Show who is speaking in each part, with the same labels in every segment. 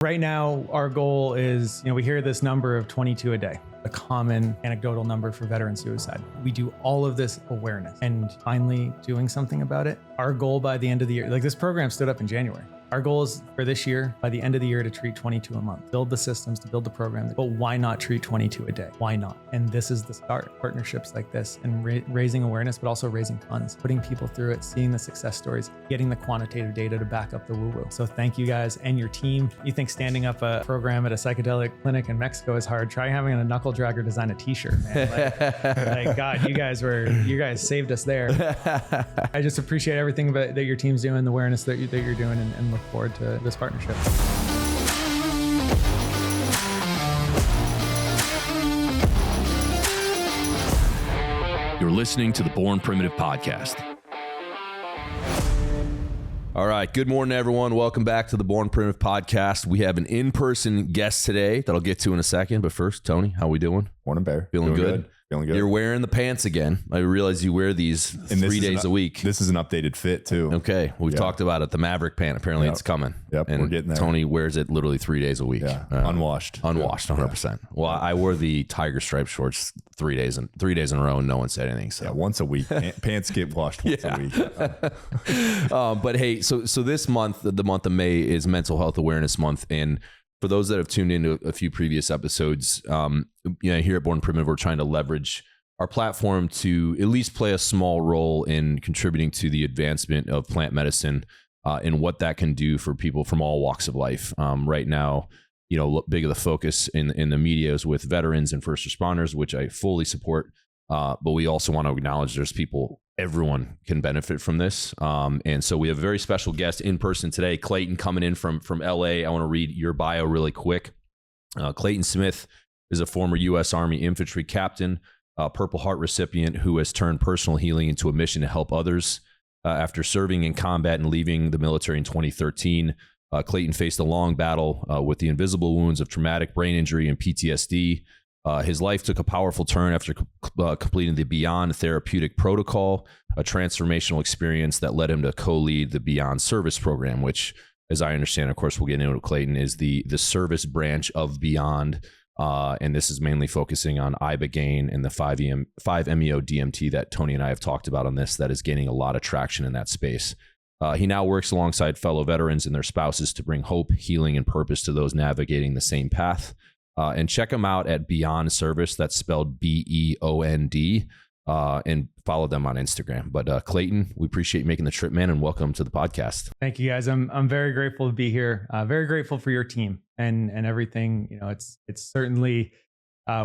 Speaker 1: Right now, our goal is, we hear this number of 22 a day, a common anecdotal number for veteran suicide. We do all of this awareness and finally doing something about it. Our goal by the end of the year, this program stood up in January. Our goal is for this year, by the end of the year, to treat 22 a month, build the systems, to build the program. But why not treat 22 a day? Why not? And this is the start. Partnerships like this and raising awareness, but also raising funds, putting people through it, seeing the success stories, getting the quantitative data to back up the woo-woo. So thank you guys and your team. You think standing up a program at a psychedelic clinic in Mexico is hard? Try having a knuckle dragger design a t-shirt, man. Like God, you guys saved us there. I just appreciate everything that your team's doing, the awareness that you're doing, and look forward to this partnership.
Speaker 2: You're listening to the Born Primitive podcast. All right. Good morning, everyone. Welcome back to the Born Primitive podcast. We have an in-person guest today that I'll get to in a second. But first, Tony, how we doing?
Speaker 3: Morning, Bear.
Speaker 2: Feeling good?
Speaker 3: Feeling good.
Speaker 2: You're wearing the pants again. I realize you wear these 3 days a week.
Speaker 3: This is an updated fit too.
Speaker 2: Okay. We've talked about it. The Maverick pant. Apparently it's coming.
Speaker 3: Yep.
Speaker 2: And
Speaker 3: we're getting there.
Speaker 2: Tony wears it literally 3 days a week.
Speaker 3: Yeah. Unwashed.
Speaker 2: 100%. Well, I wore the tiger stripe shorts 3 days in a row and no one said anything. So
Speaker 3: once a week. Pants get washed once a week.
Speaker 2: But hey, so this month, the month of May, is Mental Health Awareness Month. And for those that have tuned into a few previous episodes, here at Born Primitive, we're trying to leverage our platform to at least play a small role in contributing to the advancement of plant medicine and what that can do for people from all walks of life. Right now, big of the focus in the media is with veterans and first responders, which I fully support. But we also want to acknowledge everyone can benefit from this. And so we have a very special guest in person today, Clayton, coming in from LA. I want to read your bio really quick. Clayton Smith is a former U.S. Army infantry captain, Purple Heart recipient who has turned personal healing into a mission to help others. After serving in combat and leaving the military in 2013, Clayton faced a long battle with the invisible wounds of traumatic brain injury and PTSD. His life took a powerful turn after completing the Beond therapeutic protocol, a transformational experience that led him to co-lead the Beond Service program, which, as I understand, of course, we'll get into it, Clayton, is the service branch of Beond. And this is mainly focusing on Ibogaine and the 5-MeO DMT that Tony and I have talked about on this, that is gaining a lot of traction in that space. He now works alongside fellow veterans and their spouses to bring hope, healing, and purpose to those navigating the same path. And check them out at Beond Service. That's spelled BEOND. And follow them on Instagram. But Clayton, we appreciate you making the trip, man, and welcome to the podcast.
Speaker 1: Thank you, guys. I'm very grateful to be here. Very grateful for your team and everything. It's certainly,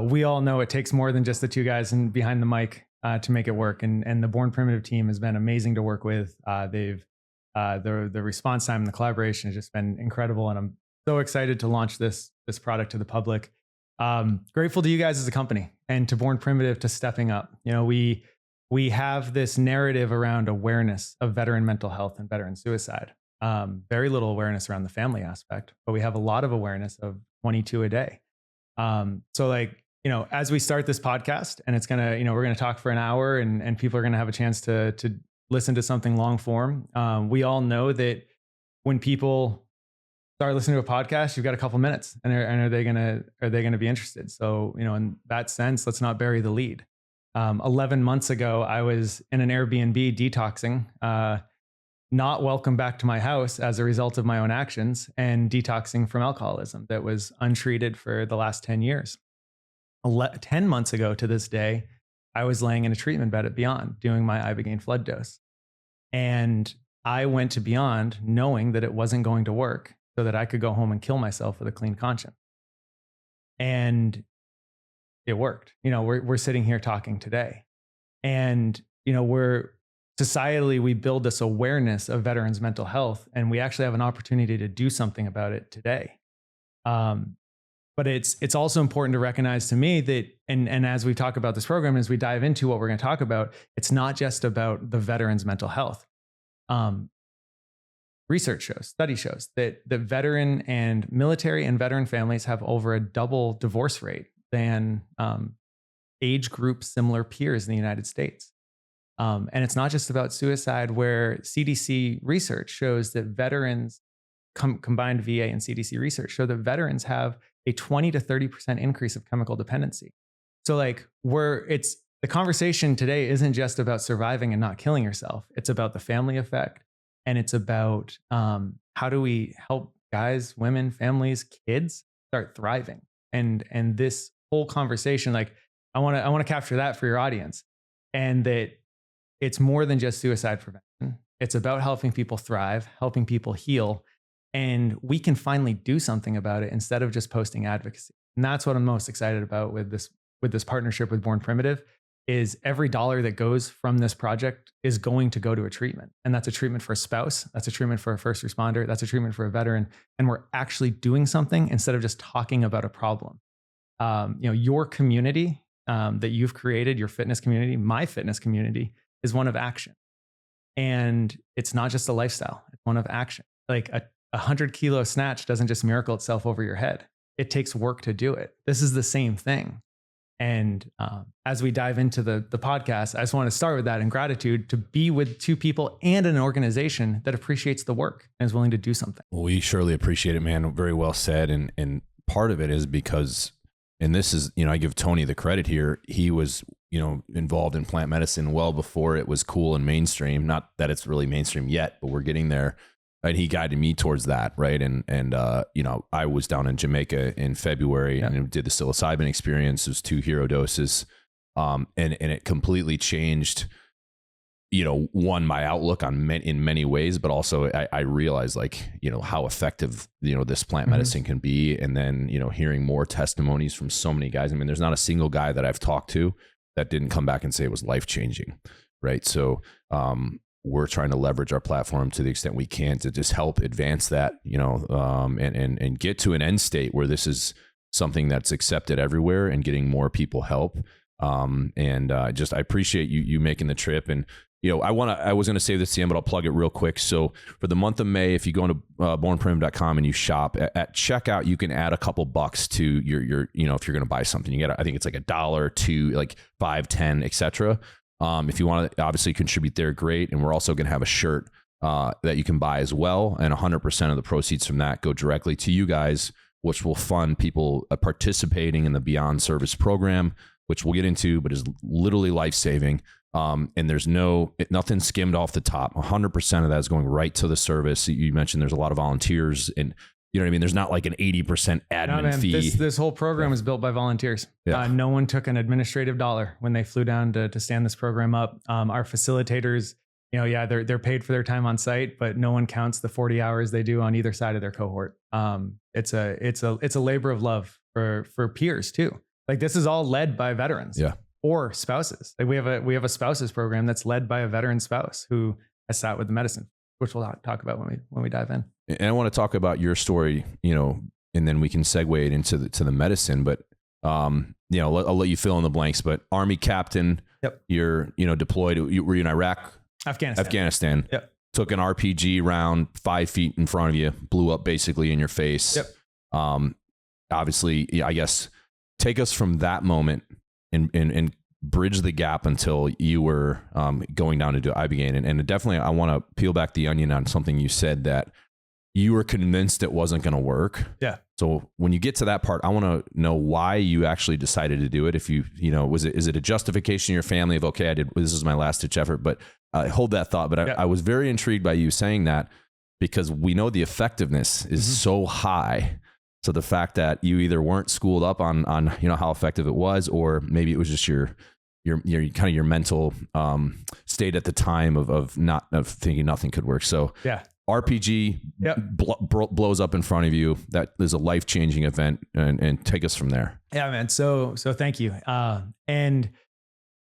Speaker 1: we all know it takes more than just the two guys and behind the mic to make it work. And the Born Primitive team has been amazing to work with. The response time and the collaboration has just been incredible. And I'm so excited to launch this product to the public. Grateful to you guys as a company and to Born Primitive to stepping up. We have this narrative around awareness of veteran mental health and veteran suicide. Very little awareness around the family aspect, but we have a lot of awareness of 22 a day. As we start this podcast, and it's we're gonna talk for an hour, and people are gonna have a chance to listen to something long form. We all know that when people start listening to a podcast, you've got a couple minutes, and are they gonna be interested? So, in that sense, let's not bury the lead. 11 months ago, I was in an Airbnb detoxing, not welcome back to my house as a result of my own actions, and detoxing from alcoholism that was untreated for the last 10 years. 10 months ago to this day, I was laying in a treatment bed at Beond doing my Ibogaine flood dose. And I went to Beond knowing that it wasn't going to work, so that I could go home and kill myself with a clean conscience. And it worked. We're sitting here talking today. And, societally, we build this awareness of veterans' mental health, and we actually have an opportunity to do something about it today. But it's also important to recognize to me that, and as we talk about this program, as we dive into what we're going to talk about, it's not just about the veterans' mental health. Research shows, study shows that the veteran and military and veteran families have over a double divorce rate than age group similar peers in the United States. And it's not just about suicide, where CDC research shows that veterans combined VA and CDC research show that veterans have a 20 to 30% increase of chemical dependency. So like the conversation today isn't just about surviving and not killing yourself. It's about the family effect. And it's about how do we help guys, women, families, kids start thriving. And this whole conversation, like I want to capture that for your audience. And that it's more than just suicide prevention. It's about helping people thrive, helping people heal. And we can finally do something about it instead of just posting advocacy. And that's what I'm most excited about with this partnership with Born Primitive, is every dollar that goes from this project is going to go to a treatment. And that's a treatment for a spouse. That's a treatment for a first responder. That's a treatment for a veteran. And we're actually doing something instead of just talking about a problem. Your community that you've created, your fitness community, my fitness community, is one of action. And it's not just a lifestyle, it's one of action. Like a 100-kilo snatch doesn't just miracle itself over your head. It takes work to do it. This is the same thing. And as we dive into the podcast, I just want to start with that in gratitude to be with two people and an organization that appreciates the work and is willing to do something.
Speaker 2: Well, we surely appreciate it, man. Very well said. And part of it is because, and this is, I give Tony the credit here. He was, involved in plant medicine well before it was cool and mainstream. Not that it's really mainstream yet, but we're getting there. And he guided me towards that, right? And I was down in Jamaica in February and did the psilocybin experience. It was 2 hero doses, and it completely changed, one, my outlook in many ways, but also I realized how effective this plant medicine can be. And then hearing more testimonies from so many guys. I mean, there's not a single guy that I've talked to that didn't come back and say it was life changing, right? So we're trying to leverage our platform to the extent we can to just help advance that, and get to an end state where this is something that's accepted everywhere and getting more people help. I appreciate you making the trip. And, I was going to say this to you, but I'll plug it real quick. So for the month of May, if you go into bornprimitive.com and you shop at checkout, you can add a couple bucks to your, if you're going to buy something, you get, I think it's like $1, $2, like 5, 10, etc. If you want to obviously contribute there, great. And we're also going to have a shirt that you can buy as well. And 100% of the proceeds from that go directly to you guys, which will fund people participating in the Beond Service program, which we'll get into, but is literally life-saving. And there's nothing skimmed off the top. 100% of that is going right to the service. You mentioned there's a lot of volunteers, and you know what I mean? There's not like an 80% admin fee. This
Speaker 1: whole program is built by volunteers.
Speaker 2: Yeah.
Speaker 1: No one took an administrative dollar when they flew down to stand this program up. Our facilitators, they're paid for their time on site, but no one counts the 40 hours they do on either side of their cohort. It's a labor of love for peers too. Like this is all led by veterans.
Speaker 2: Yeah.
Speaker 1: Or spouses. Like we have a spouses program that's led by a veteran spouse who has sat with the medicine, which we'll talk about when we dive in.
Speaker 2: And I want to talk about your story, and then we can segue it into the medicine. But I'll let you fill in the blanks. But Army captain,
Speaker 1: yep.
Speaker 2: You're deployed. Were you in Iraq? Afghanistan.
Speaker 1: Yep.
Speaker 2: Took an RPG round 5 feet in front of you, blew up basically in your face.
Speaker 1: Yep.
Speaker 2: Obviously, I guess take us from that moment and bridge the gap until you were going down to do Ibogaine. And definitely, I want to peel back the onion on something you said that you were convinced it wasn't going to work.
Speaker 1: Yeah.
Speaker 2: So when you get to that part, I want to know why you actually decided to do it. If is it a justification in your family of, okay, this is my last ditch effort, but hold that thought. But I was very intrigued by you saying that because we know the effectiveness is so high. So the fact that you either weren't schooled up on how effective it was, or maybe it was just your kind of your mental state at the time of thinking nothing could work. So
Speaker 1: yeah.
Speaker 2: RPG blows up in front of you. That is a life-changing event, and take us from there. Yeah,
Speaker 1: man. So thank you. And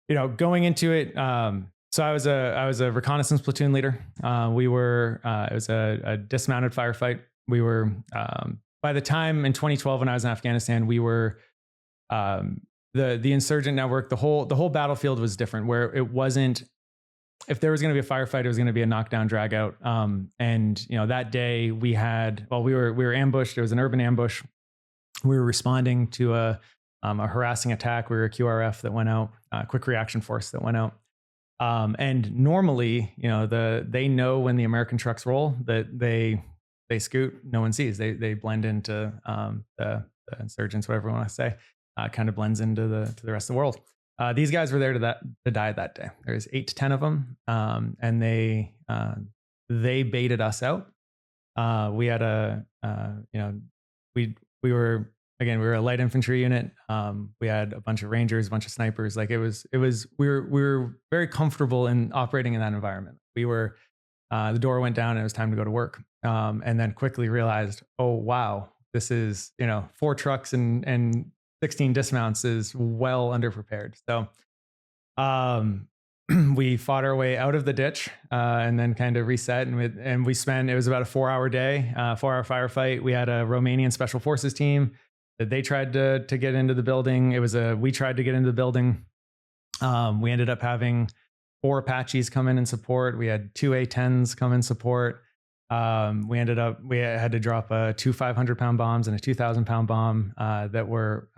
Speaker 1: going into it, so I was a reconnaissance platoon leader. It was a dismounted firefight. We were by the time in 2012 when I was in Afghanistan, we were the insurgent network. The whole battlefield was different, where it wasn't. If there was going to be a firefight, it was going to be a knockdown, drag out. And that day we were ambushed. It was an urban ambush. We were responding to a harassing attack. We were a QRF that went out, quick reaction force that went out. And normally, they know when the American trucks roll that they they scoot, no one sees. They blend into the insurgents, whatever you want to say, kind of blends into the rest of the world. These guys were there to die that day. There's 8 to 10 of them, and they baited us out. We had we were a light infantry unit. We had a bunch of rangers, a bunch of snipers. Like we were very comfortable in operating in that environment. We were the door went down and it was time to go to work. And then quickly realized, oh wow, this is 4 trucks and 16 dismounts is well underprepared. So we fought our way out of the ditch and then kind of reset. And we spent, it was about a 4-hour day, 4-hour firefight. We had a Romanian special forces team that they tried to get into the building. We tried to get into the building. We ended up having 4 Apaches come in and support. We had 2 A-10s come in support. We had to drop 2 500-pound bombs and a 2,000-pound bomb that were,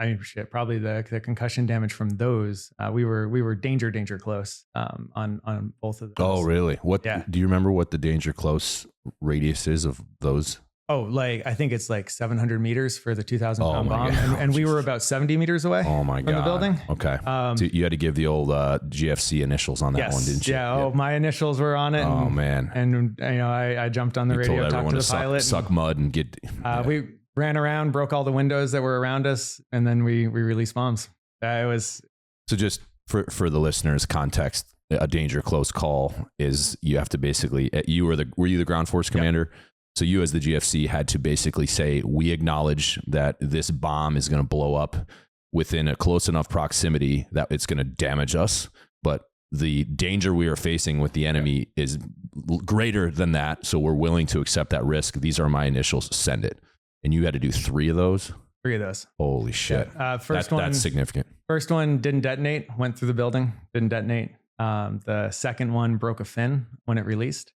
Speaker 1: probably the concussion damage from those. We were danger close on both of those.
Speaker 2: Oh, really?
Speaker 1: Yeah.
Speaker 2: Do you remember what the danger close radius is of those?
Speaker 1: Oh, I think it's 700 meters for the 2,000-pound bomb. And we were about 70 meters away from the building.
Speaker 2: Okay. So you had to give the old GFC initials on that one, didn't you?
Speaker 1: Yeah. Oh, my initials were on it.
Speaker 2: Oh, man.
Speaker 1: And I jumped on the radio, talked to the pilot.
Speaker 2: Suck mud and get...
Speaker 1: We ran around, broke all the windows that were around us, and then we released bombs. It was...
Speaker 2: So just for the listeners' context, a danger close call is you have to basically... Were you the ground force commander? Yep. So you as the GFC had to basically say, we acknowledge that this bomb is going to blow up within a close enough proximity that it's going to damage us. But the danger we are facing with the enemy is greater than that. So we're willing to accept that risk. These are my initials. Send it. And you had to do 3 of those?
Speaker 1: 3 of those.
Speaker 2: Holy shit.
Speaker 1: Yeah.
Speaker 2: That's significant.
Speaker 1: First one didn't detonate, went through the building, didn't detonate. The second one broke a fin when it released.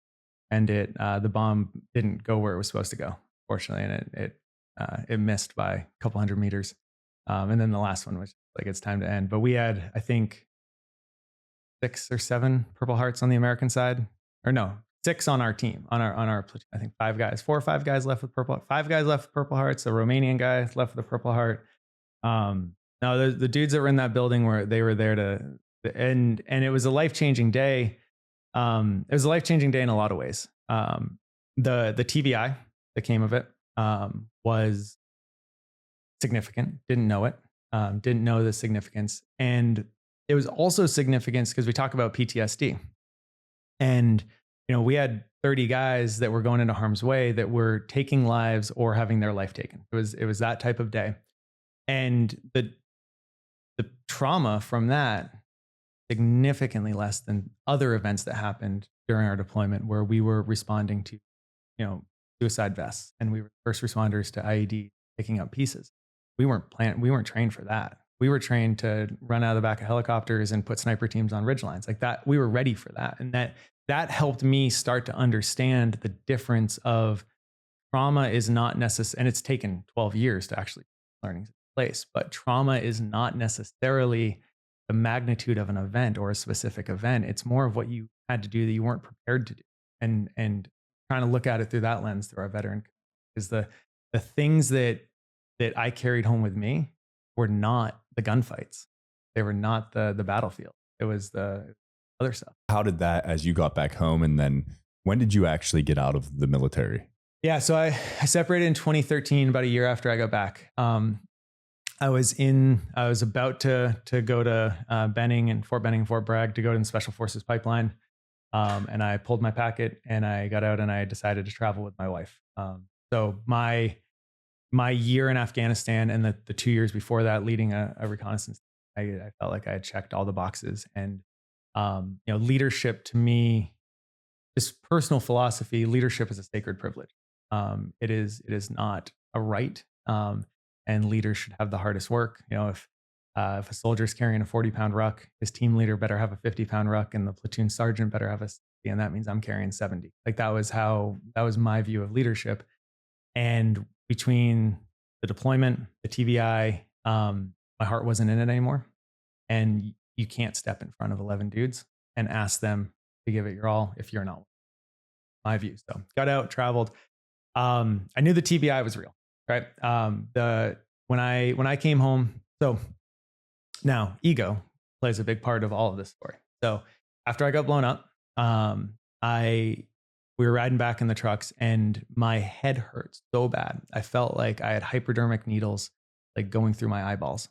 Speaker 1: And the bomb didn't go where it was supposed to go, fortunately, and it missed by a couple hundred meters. And then the last one was it's time to end. But we had, I think, 6 or 7 Purple Hearts on the American side, or no, 6 on our team, on our platoon. I think 5 guys, 4 or 5 guys left with Purple. 5 guys left with Purple Hearts. A Romanian guy left with a Purple Heart. No, the dudes that were in that building were there to, and it was a life-changing day. It was a life-changing day in a lot of ways. The TBI that came of it was significant. Didn't know it. Didn't know the significance. And it was also significant because we talk about PTSD. And, we had 30 guys that were going into harm's way that were taking lives or having their life taken. It was that type of day. And the trauma from that, significantly less than other events that happened during our deployment where we were responding to, suicide vests and we were first responders to IED picking up pieces. We weren't trained for that. We were trained to run out of the back of helicopters and put sniper teams on ridge lines like that. We were ready for that. And that helped me start to understand the difference of trauma is not necessary. And it's taken 12 years to actually learning to place, but trauma is not necessarily the magnitude of an event or a specific event. It's more of what you had to do that you weren't prepared to do. And trying to look at it through that lens through our veteran is the things that I carried home with me were not the gunfights. They were not the battlefield. It was the other stuff. How
Speaker 3: did that, as you got back home, and then when did you actually get out of the military?
Speaker 1: Yeah, so I separated in 2013, about a year after I got back. I was about to go to Benning, Fort Bragg to go to the Special Forces pipeline. And I pulled my packet and I got out and I decided to travel with my wife. So my year in Afghanistan and the 2 years before that leading a reconnaissance, I felt like I had checked all the boxes. And, leadership to me, just personal philosophy, leadership is a sacred privilege. It is not a right. And leaders should have the hardest work. If a soldier's carrying a 40-pound ruck, his team leader better have a 50-pound ruck, and the platoon sergeant better have a 60, and that means I'm carrying 70. That was my view of leadership. And between the deployment, the TBI, my heart wasn't in it anymore. And you can't step in front of 11 dudes and ask them to give it your all if you're not. My view. So got out, traveled. I knew the TBI was real, right? When I came home, so now ego plays a big part of all of this story. So after I got blown up, we were riding back in the trucks and my head hurt so bad. I felt like I had hypodermic needles like going through my eyeballs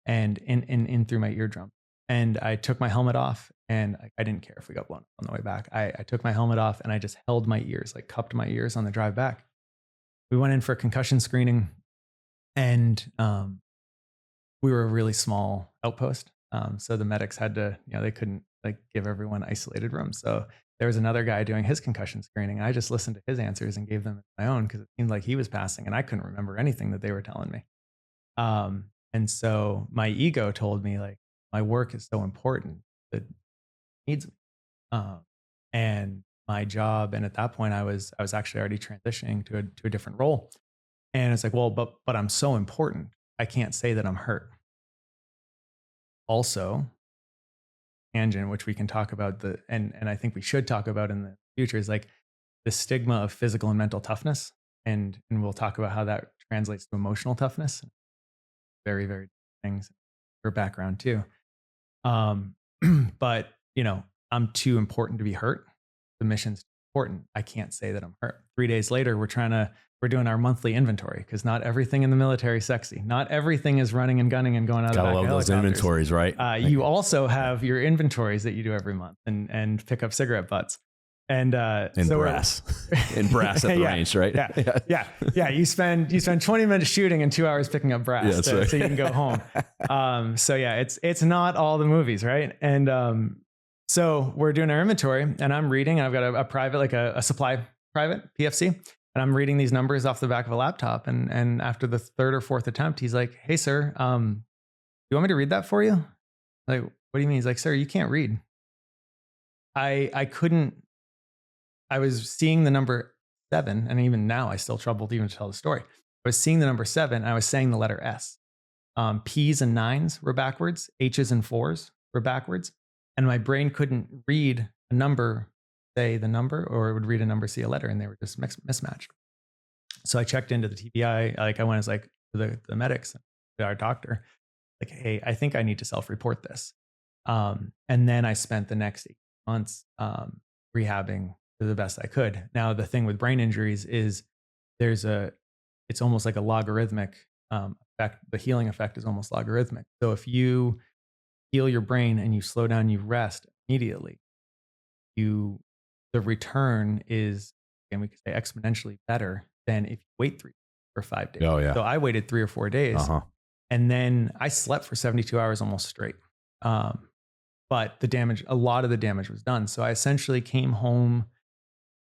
Speaker 1: and in through my eardrum. And I took my helmet off and I didn't care if we got blown up on the way back. I took my helmet off and I just held my ears, like cupped my ears on the drive back. We went in for concussion screening and we were a really small outpost. So the medics had to, they couldn't like give everyone isolated rooms. So there was another guy doing his concussion screening. I just listened to his answers and gave them my own because it seemed like he was passing and I couldn't remember anything that they were telling me. And so my ego told me like, my work is so important that it needs me. And my job. And at that point I was actually already transitioning to a different role. And it's like, well, but I'm so important. I can't say that I'm hurt. Also, tangent, which we can talk about and I think we should talk about in the future, is like the stigma of physical and mental toughness. And we'll talk about how that translates to emotional toughness. Very, very things. Her background too. But I'm too important to be hurt. The mission's important. I can't say that I'm hurt. 3 days later, we're doing our monthly inventory because not everything in the military is sexy. Not everything is running and gunning and going out of the back of
Speaker 2: those inventories, right?
Speaker 1: You also have your inventories that you do every month and pick up cigarette butts. And
Speaker 2: so brass at the range, right?
Speaker 1: Yeah. You spend 20 minutes shooting and 2 hours picking up brass
Speaker 2: right.
Speaker 1: So you can go home. So yeah, it's not all the movies, right? And so we're doing our inventory and I'm reading. I've got a private, like a supply private PFC, and I'm reading these numbers off the back of a laptop. And after the third or fourth attempt, he's like, "Hey, sir, you want me to read that for you?" Like, what do you mean? He's like, "Sir, you can't read." I couldn't. I was seeing the number 7, and even now I still trouble to even tell the story. I was seeing the number 7, and I was saying the letter S. P's and 9s were backwards. H's and 4s were backwards. And my brain couldn't read a number, say the number, or it would read a number, see a letter, and they were just mismatched. So I checked into the TBI. Like I went as like to the medics, to our doctor, like, "Hey, I think I need to self-report this." And then I spent the next 8 months rehabbing to the best I could. Now, the thing with brain injuries is it's almost like a logarithmic effect. The healing effect is almost logarithmic. So if you heal your brain and you slow down, you rest immediately, the return is, and we could say exponentially better than if you wait 3 or 5 days.
Speaker 2: Oh, yeah.
Speaker 1: So I waited 3 or 4 days and then I slept for 72 hours almost straight. But a lot of the damage was done. So I essentially came home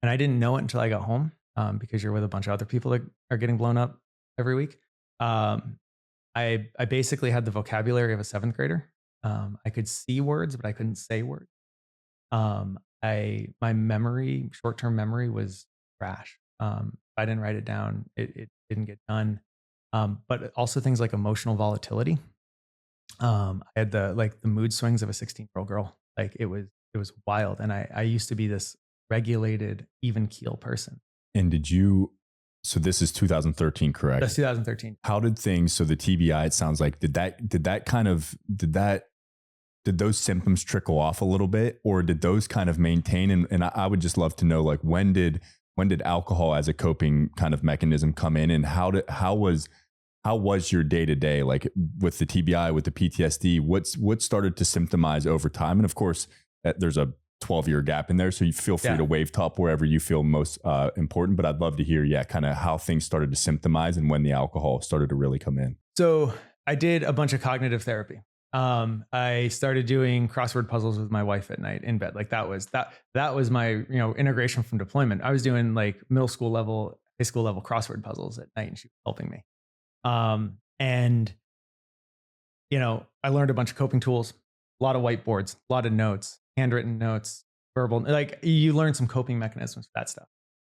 Speaker 1: and I didn't know it until I got home because you're with a bunch of other people that are getting blown up every week. I basically had the vocabulary of a 7th grader. I could see words, but I couldn't say words. My memory, short-term memory, was trash. If I didn't write it down, it didn't get done. But also things like emotional volatility. I had the mood swings of a 16-year-old girl. Like it was wild. And I used to be this regulated, even keel person.
Speaker 3: And so this is 2013, correct?
Speaker 1: That's 2013.
Speaker 3: How did things, so the TBI, it sounds like, did those symptoms trickle off a little bit, or did those kind of maintain? And I would just love to know, like, when did alcohol as a coping kind of mechanism come in, and how was your day to day, like with the TBI, with the PTSD, what started to symptomize over time? And of course, there's a 12-year gap in there, so you feel free to wave top wherever you feel most important. But I'd love to hear, kind of how things started to symptomize and when the alcohol started to really come in.
Speaker 1: So I did a bunch of cognitive therapy. I started doing crossword puzzles with my wife at night in bed. Like that was my, integration from deployment. I was doing like middle school level, high school level crossword puzzles at night, and she was helping me. And I learned a bunch of coping tools, a lot of whiteboards, a lot of notes, handwritten notes, verbal, like you learn some coping mechanisms for that stuff.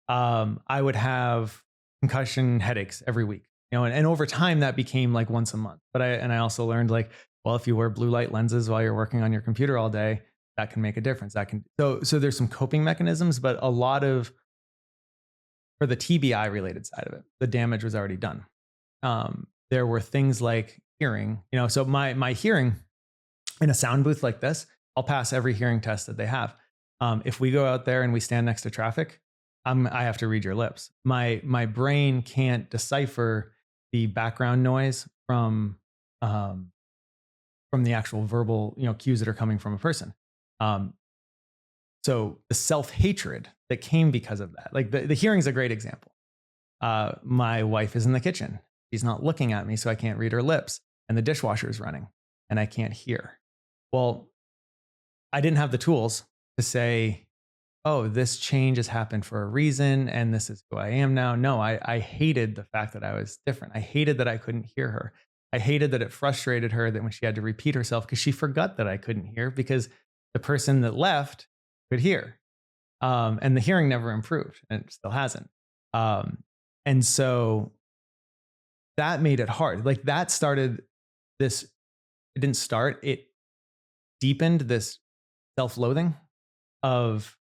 Speaker 1: I would have concussion headaches every week, and over time that became like once a month. But I also learned, like, well, if you wear blue light lenses while you're working on your computer all day, that can make a difference. So there's some coping mechanisms, but a lot of for the TBI related side of it, the damage was already done. There were things like hearing, so my hearing in a sound booth like this, I'll pass every hearing test that they have. If we go out there and we stand next to traffic, I have to read your lips. My brain can't decipher the background noise from the actual verbal, cues that are coming from a person. So the self-hatred that came because of that, like the hearing is a great example. My wife is in the kitchen. She's not looking at me, so I can't read her lips. And the dishwasher is running and I can't hear. Well, I didn't have the tools to say, oh, this change has happened for a reason and this is who I am now. No, I hated the fact that I was different. I hated that I couldn't hear her. I hated that it frustrated her that when she had to repeat herself, because she forgot that I couldn't hear because the person that left could hear. And the hearing never improved, and it still hasn't. And so that made it hard. Like that started this, it didn't start, it deepened this self-loathing of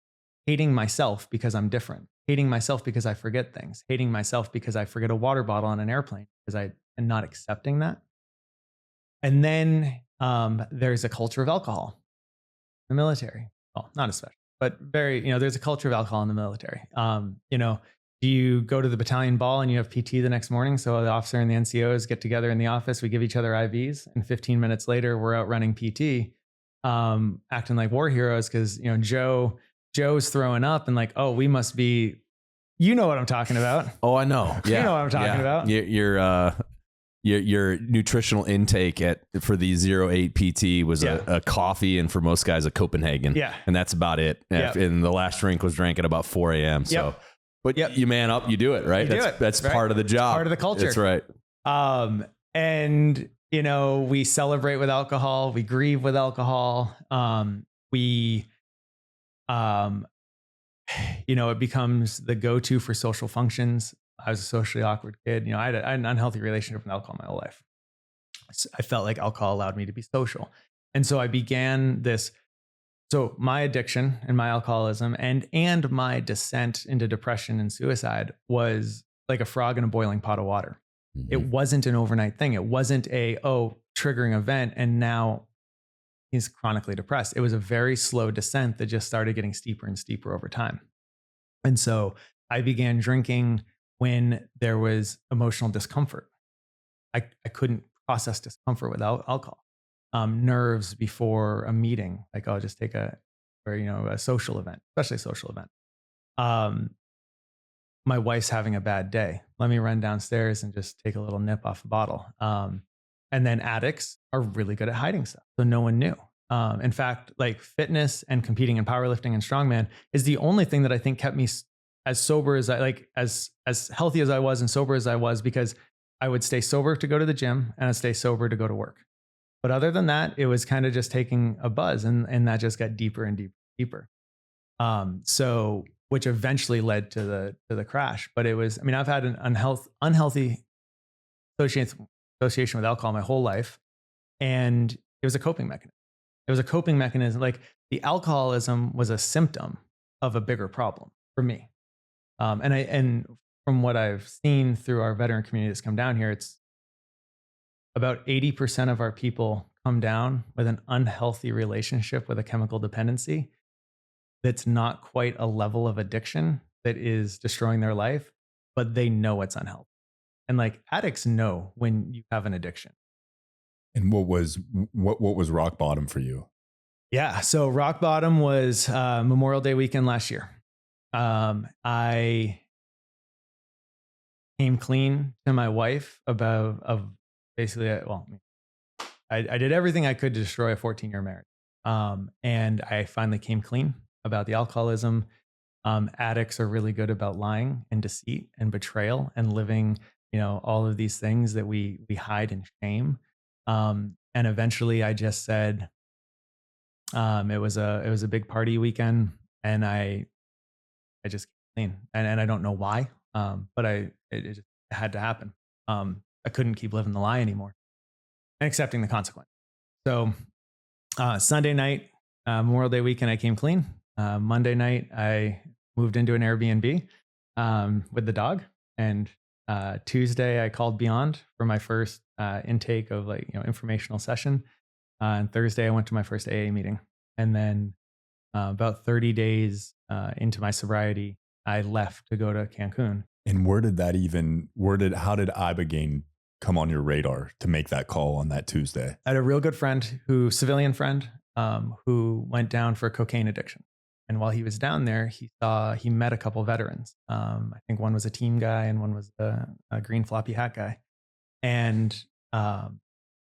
Speaker 1: hating myself because I'm different, hating myself because I forget things, hating myself because I forget a water bottle on an airplane because I am not accepting that. And then there's a culture of alcohol in the military. Well, not especially, but very, there's a culture of alcohol in the military. Do you go to the battalion ball and you have PT the next morning? So the officer and the NCOs get together in the office, we give each other IVs, and 15 minutes later, we're out running PT, acting like war heroes because, Joe's throwing up and like, oh, we must be, you know what I'm talking about.
Speaker 2: Oh, I know. Yeah.
Speaker 1: You know what I'm talking about.
Speaker 2: Your nutritional intake for the 08 PT was a coffee, and for most guys a Copenhagen.
Speaker 1: Yeah.
Speaker 2: And that's about it.
Speaker 1: Yep.
Speaker 2: And the last drink was drank at about 4 a.m. So,
Speaker 1: yep.
Speaker 2: But you man up, you do it, right? That's right. Part of the job.
Speaker 1: It's part of the culture.
Speaker 2: That's right.
Speaker 1: And we celebrate with alcohol, we grieve with alcohol. It becomes the go-to for social functions. I was a socially awkward kid. I had an unhealthy relationship with alcohol my whole life. I felt like alcohol allowed me to be social. And so I began this. So my addiction and my alcoholism and my descent into depression and suicide was like a frog in a boiling pot of water. Mm-hmm. It wasn't an overnight thing. It wasn't triggering event and now he's chronically depressed. It was a very slow descent that just started getting steeper and steeper over time. And so I began drinking when there was emotional discomfort. I couldn't process discomfort without alcohol. Nerves before a meeting, like I'll just take a social event, especially a social event. My wife's having a bad day. Let me run downstairs and just take a little nip off a bottle. And then addicts are really good at hiding stuff, so no one knew. In fact, like fitness and competing in powerlifting and strongman is the only thing that I think kept me as sober as as healthy as I was and sober as I was, because I would stay sober to go to the gym and I'd stay sober to go to work. But other than that, it was kind of just taking a buzz, and that just got deeper and deeper. So which eventually led to the crash. But it was, I've had an unhealthy association with alcohol my whole life, and it was a coping mechanism. It was a coping mechanism. Like the alcoholism was a symptom of a bigger problem for me. And from what I've seen through our veteran community that's come down here, it's about 80% of our people come down with an unhealthy relationship with a chemical dependency that's not quite a level of addiction that is destroying their life, but they know it's unhealthy. And like addicts know when you have an addiction.
Speaker 3: And what was rock bottom for you?
Speaker 1: Yeah. So rock bottom was Memorial Day weekend last year. I came clean to my wife about basically, I did everything I could to destroy a 14-year marriage. And I finally came clean about the alcoholism. Addicts are really good about lying and deceit and betrayal and living, all of these things that we hide in shame. And eventually I just said, it was a big party weekend, and I just came clean, and I don't know why, but it just had to happen. I couldn't keep living the lie anymore and accepting the consequence. So Sunday night, Memorial Day weekend, I came clean. Monday night, I moved into an Airbnb. with the dog. And Tuesday I called Beond for my first intake of like, informational session. And Thursday I went to my first AA meeting. And then about 30 days into my sobriety, I left to go to Cancun.
Speaker 3: And how did Ibogaine come on your radar to make that call on that Tuesday?
Speaker 1: I had a real good friend civilian friend, who went down for cocaine addiction. And while he was down there, he met a couple veterans. I think one was a team guy and one was a green floppy hat guy. And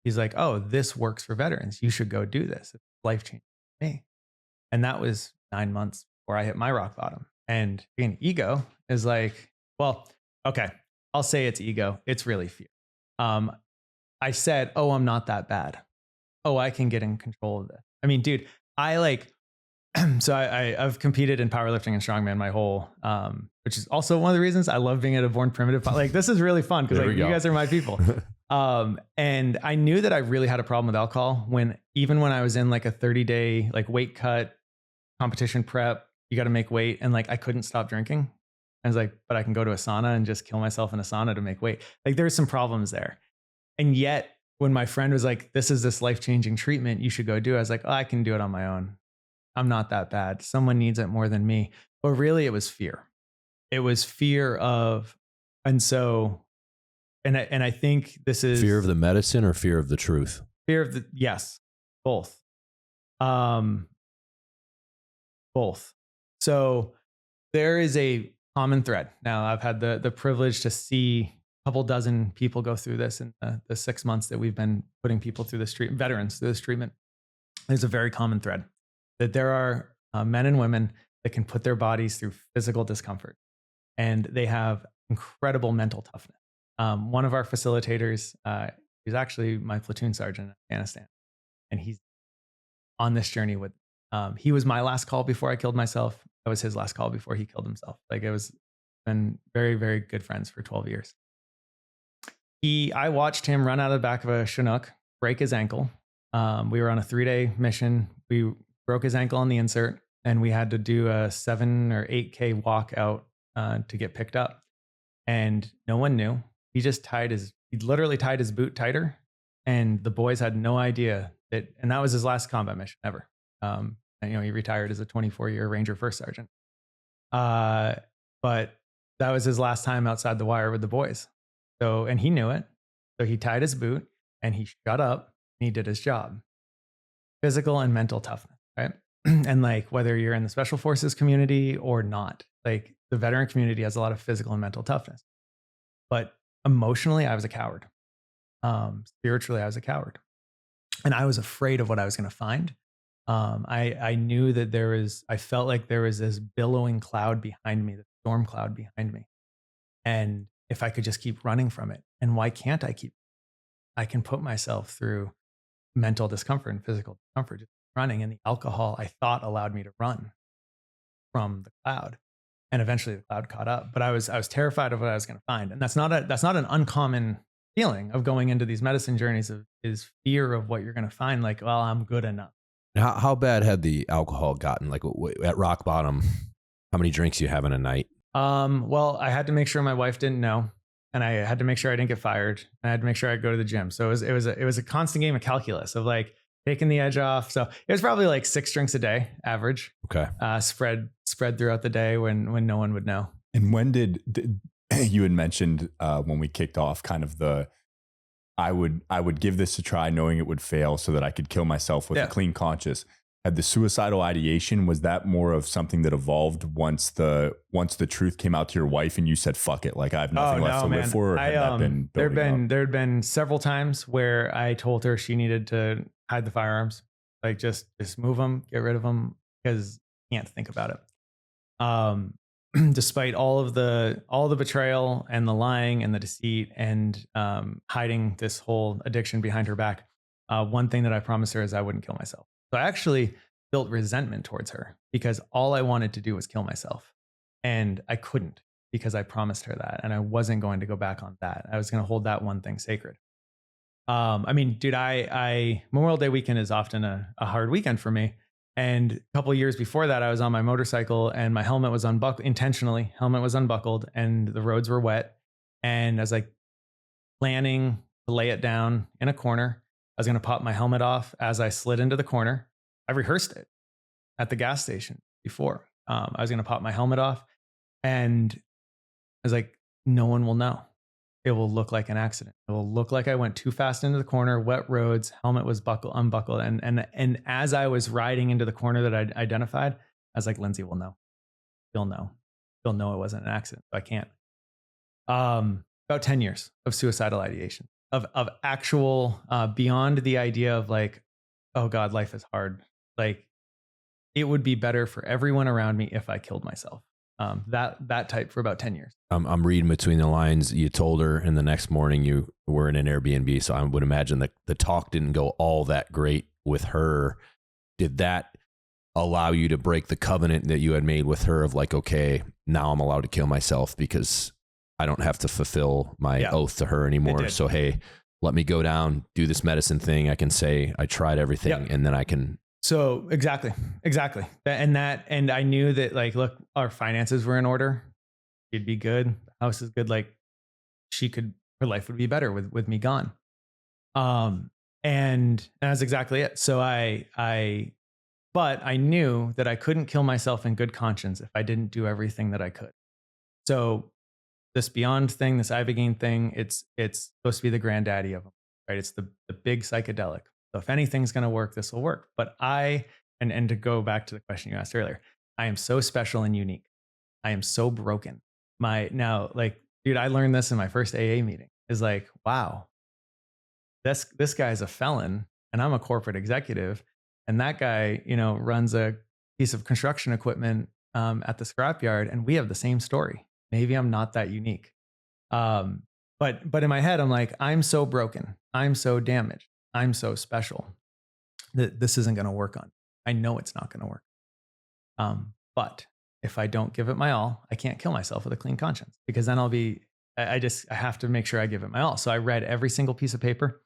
Speaker 1: he's like, "Oh, this works for veterans. You should go do this. It's life-changing for me." And that was 9 months before I hit my rock bottom. And being ego is like, well, okay, I'll say it's ego. It's really fear. I said, "Oh, I'm not that bad. Oh, I can get in control of this." I mean, dude, so I've competed in powerlifting and strongman my whole, which is also one of the reasons I love being at a Born Primitive. Like, this is really fun because like, you guys are my people. And I knew that I really had a problem with alcohol even when I was in like a 30-day like weight cut competition prep. You got to make weight, and like I couldn't stop drinking. I was like, but I can go to a sauna and just kill myself in a sauna to make weight. Like, there's some problems there. And yet, when my friend was like, this life-changing treatment, you should go do it, I was like, oh, I can do it on my own. I'm not that bad. Someone needs it more than me. But really, it was fear. It was fear of, and I think this is
Speaker 2: fear of the medicine or fear of the truth?
Speaker 1: Fear of yes, both. Both. So there is a common thread. Now, I've had the privilege to see a couple dozen people go through this in the 6 months that we've been putting people through this treatment, veterans through this treatment. There's a very common thread that there are men and women that can put their bodies through physical discomfort, and they have incredible mental toughness. One of our facilitators, he's actually my platoon sergeant in Afghanistan, and he's on this journey with. He was my last call before I killed myself. That was his last call before he killed himself. Like, it was been very, very good friends for 12 years. I watched him run out of the back of a Chinook, break his ankle. We were on a 3-day mission. We broke his ankle on the insert, and we had to do a 7 or 8K walk out to get picked up. And no one knew. He literally tied his boot tighter, and the boys had no idea and that was his last combat mission ever. And, he retired as a 24-year Ranger First Sergeant. But that was his last time outside the wire with the boys. So, and he knew it. So he tied his boot and he shut up and he did his job. Physical and mental toughness, right? And like, whether you're in the special forces community or not, like, the veteran community has a lot of physical and mental toughness. But emotionally, I was a coward. Spiritually, I was a coward. And I was afraid of what I was going to find. I knew that I felt like there was this billowing cloud behind me, the storm cloud behind me. And if I could just keep running from it, and why can't I can put myself through mental discomfort and physical discomfort just running. And the alcohol, I thought, allowed me to run from the cloud. And eventually the cloud caught up, but I was terrified of what I was going to find. And that's not an uncommon feeling of going into these medicine journeys is fear of what you're going to find. Like, well, I'm good enough.
Speaker 2: How bad had the alcohol gotten? Like, at rock bottom, how many drinks you have in a night?
Speaker 1: Well, I had to make sure my wife didn't know, and I had to make sure I didn't get fired. And I had to make sure I'd go to the gym. So it was a constant game of calculus of like taking the edge off. So it was probably like 6 drinks a day average.
Speaker 2: Okay.
Speaker 1: Spread throughout the day when no one would know.
Speaker 3: And when did you had mentioned when we kicked off kind of I would give this a try knowing it would fail so that I could kill myself with a clean conscience. Had the suicidal ideation, was that more of something that evolved once the truth came out to your wife and you said, fuck it, like I have nothing left to live for? Or had that been
Speaker 1: there had been several times where I told her she needed to hide the firearms, like just move them, get rid of them, because I can't think about it. Despite all the betrayal and the lying and the deceit and hiding this whole addiction behind her back, one thing that I promised her is I wouldn't kill myself. So I actually built resentment towards her because all I wanted to do was kill myself, and I couldn't because I promised her that, and I wasn't going to go back on that. I was going to hold that one thing sacred. I mean, dude, Memorial Day weekend is often a hard weekend for me. And a couple of years before that, I was on my motorcycle and my helmet was unbuckled intentionally. Helmet was unbuckled and the roads were wet. And I was like planning to lay it down in a corner. I was going to pop my helmet off as I slid into the corner. I rehearsed it at the gas station before. I was going to pop my helmet off and I was like, no one will know. It will look like an accident. It will look like I went too fast into the corner, wet roads, helmet was unbuckled. And as I was riding into the corner that I identified, I was like, Lindsay will know. She'll know. She'll know it wasn't an accident. So I can't. About 10 years of suicidal ideation, of actual, beyond the idea of like, oh God, life is hard. Like it would be better for everyone around me if I killed myself. That type for about 10 years.
Speaker 2: I'm reading between the lines. You told her, and the next morning you were in an Airbnb. So I would imagine that the talk didn't go all that great with her. Did that allow you to break the covenant that you had made with her of like, okay, now I'm allowed to kill myself because I don't have to fulfill my oath to her anymore. So, hey, let me go down, do this medicine thing. I can say I tried everything and then I can.
Speaker 1: So exactly. And I knew that like, look, our finances were in order. It'd be good. The house is good. Like her life would be better with me gone. And that's exactly it. So but I knew that I couldn't kill myself in good conscience if I didn't do everything that I could. So this Beond thing, this Ibogaine thing, it's supposed to be the granddaddy of them, right? It's the big psychedelic. So if anything's going to work, this will work. But and to go back to the question you asked earlier, I am so special and unique. I am so broken. Dude, I learned this in my first AA meeting is like, wow, this guy's a felon and I'm a corporate executive. And that guy, runs a piece of construction equipment at the scrapyard and we have the same story. Maybe I'm not that unique. But in my head, I'm like, I'm so broken. I'm so damaged. I'm so special that this isn't going to work on. I know it's not going to work. But if I don't give it my all, I can't kill myself with a clean conscience because then I have to make sure I give it my all. So I read every single piece of paper.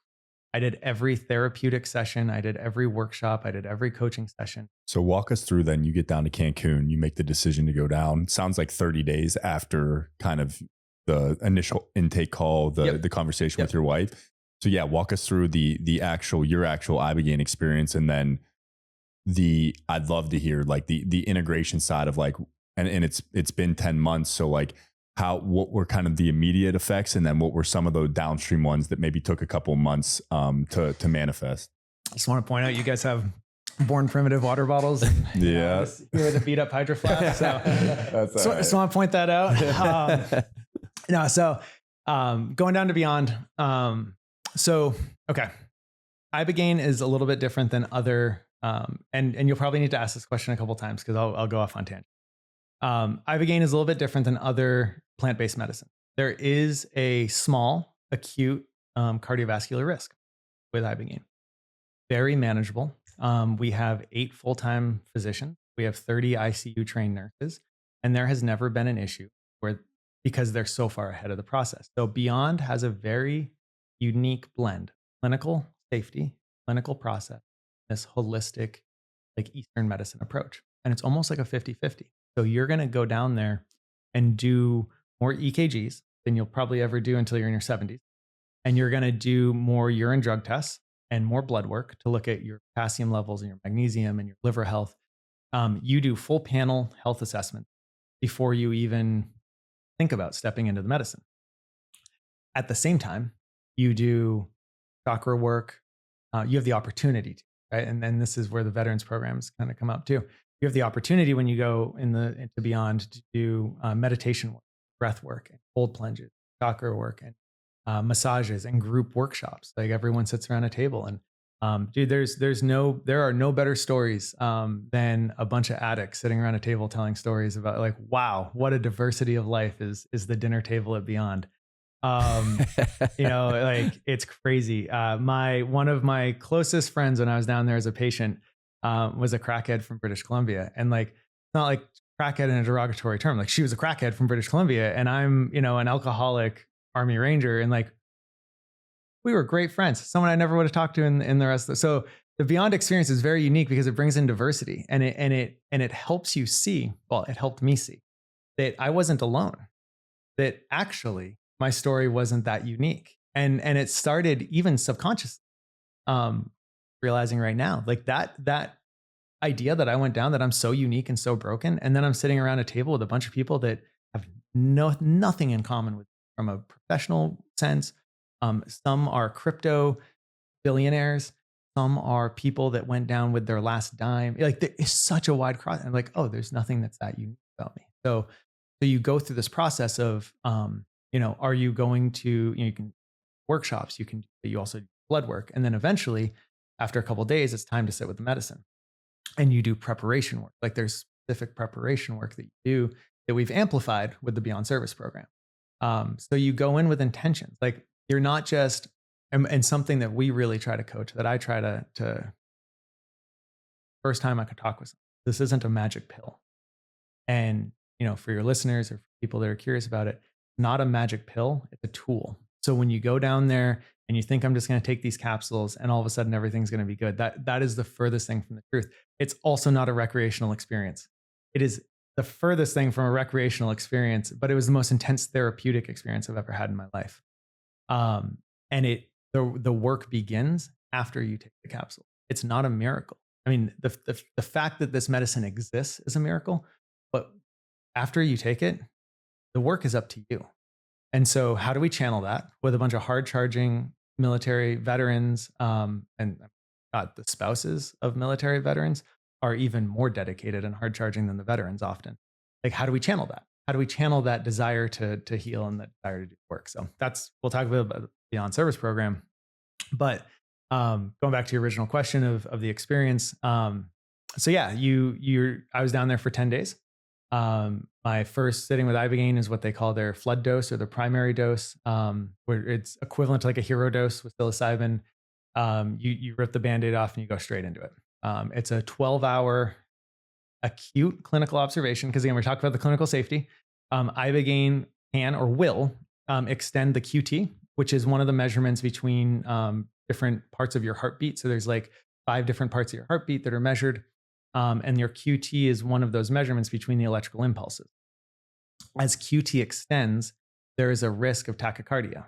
Speaker 1: I did every therapeutic session. I did every workshop. I did every coaching session.
Speaker 3: So walk us through then. You get down to Cancun, you make the decision to go down. Sounds like 30 days after kind of the initial intake call, the conversation with your wife. So yeah, walk us through your actual Ibogaine experience. And then I'd love to hear like the integration side of like, and it's been 10 months. So like what were kind of the immediate effects? And then what were some of the downstream ones that maybe took a couple of months to manifest?
Speaker 1: I just want to point out you guys have Born Primitive water bottles. And, here are the beat up Hydro Flask. So just want to point that out. Going down to Beond. Okay. Ibogaine is a little bit different than other, and you'll probably need to ask this question a couple of times because I'll go off on tangent. Ibogaine is a little bit different than other plant-based medicine. There is a small acute cardiovascular risk with Ibogaine. Very manageable. We have 8 full-time physicians. We have 30 ICU trained nurses, and there has never been an issue because they're so far ahead of the process. So Beond has a very unique blend, clinical safety, clinical process, this holistic, like Eastern medicine approach. And it's almost like a 50-50. So you're going to go down there and do more EKGs than you'll probably ever do until you're in your 70s. And you're going to do more urine drug tests and more blood work to look at your potassium levels and your magnesium and your liver health. You do full panel health assessment before you even think about stepping into the medicine. At the same time, you do chakra work. You have the opportunity to, right? And then this is where the veterans programs kind of come up too. You have the opportunity when you go into Beond to do meditation work, breath work, and cold plunges, chakra work, and massages and group workshops. Like everyone sits around a table and dude, there are no better stories than a bunch of addicts sitting around a table telling stories about like, wow, what a diversity of life is the dinner table at Beond. Like it's crazy. One of my closest friends when I was down there as a patient was a crackhead from British Columbia. And like, it's not like crackhead in a derogatory term. Like she was a crackhead from British Columbia and I'm, an alcoholic Army Ranger. And like, we were great friends, someone I never would have talked to in the rest of the, so the Beond experience is very unique because it brings in diversity, and it helps you see, well, it helped me see that I wasn't alone, that actually my story wasn't that unique. And it started even subconsciously, realizing right now, like that idea that I went down, that I'm so unique and so broken. And then I'm sitting around a table with a bunch of people that have nothing in common with, from a professional sense. Some are crypto billionaires. Some are people that went down with their last dime. Like, there is such a wide cross. I'm like, oh, there's nothing that's that unique about me. So you go through this process of, are you going to, you can workshops, you also do blood work. And then eventually, after a couple of days, it's time to sit with the medicine, and you do preparation work. Like, there's specific preparation work that you do that we've amplified with the Beond Service program. So you go in with intentions. Like, you're not just, and something that we really try to coach, that I try to first time I could talk with someone, this isn't a magic pill. And, for your listeners or for people that are curious about it, not a magic pill, it's a tool. So when you go down there and you think, I'm just going to take these capsules and all of a sudden everything's going to be good, that is the furthest thing from the truth. It's also not a recreational experience. It is the furthest thing from a recreational experience, but it was the most intense therapeutic experience I've ever had in my life. And the work begins after you take the capsule. It's not a miracle. I mean, the fact that this medicine exists is a miracle, but after you take it, the work is up to you. And so how do we channel that with a bunch of hard charging military veterans, and the spouses of military veterans are even more dedicated and hard charging than the veterans often. Like, how do we channel that? How do we channel that desire to heal and that desire to do work? So we'll talk a bit about the Beond Service program, but going back to your original question of the experience. So yeah, I was down there for 10 days. My first sitting with Ibogaine is what they call their flood dose, or the primary dose, where it's equivalent to like a hero dose with psilocybin. You rip the Band-Aid off and you go straight into it. It's a 12-hour acute clinical observation, because again, we're talking about the clinical safety. Ibogaine can or will extend the QT, which is one of the measurements between different parts of your heartbeat. So there's like 5 different parts of your heartbeat that are measured. And your QT is one of those measurements between the electrical impulses. As QT extends, there is a risk of tachycardia.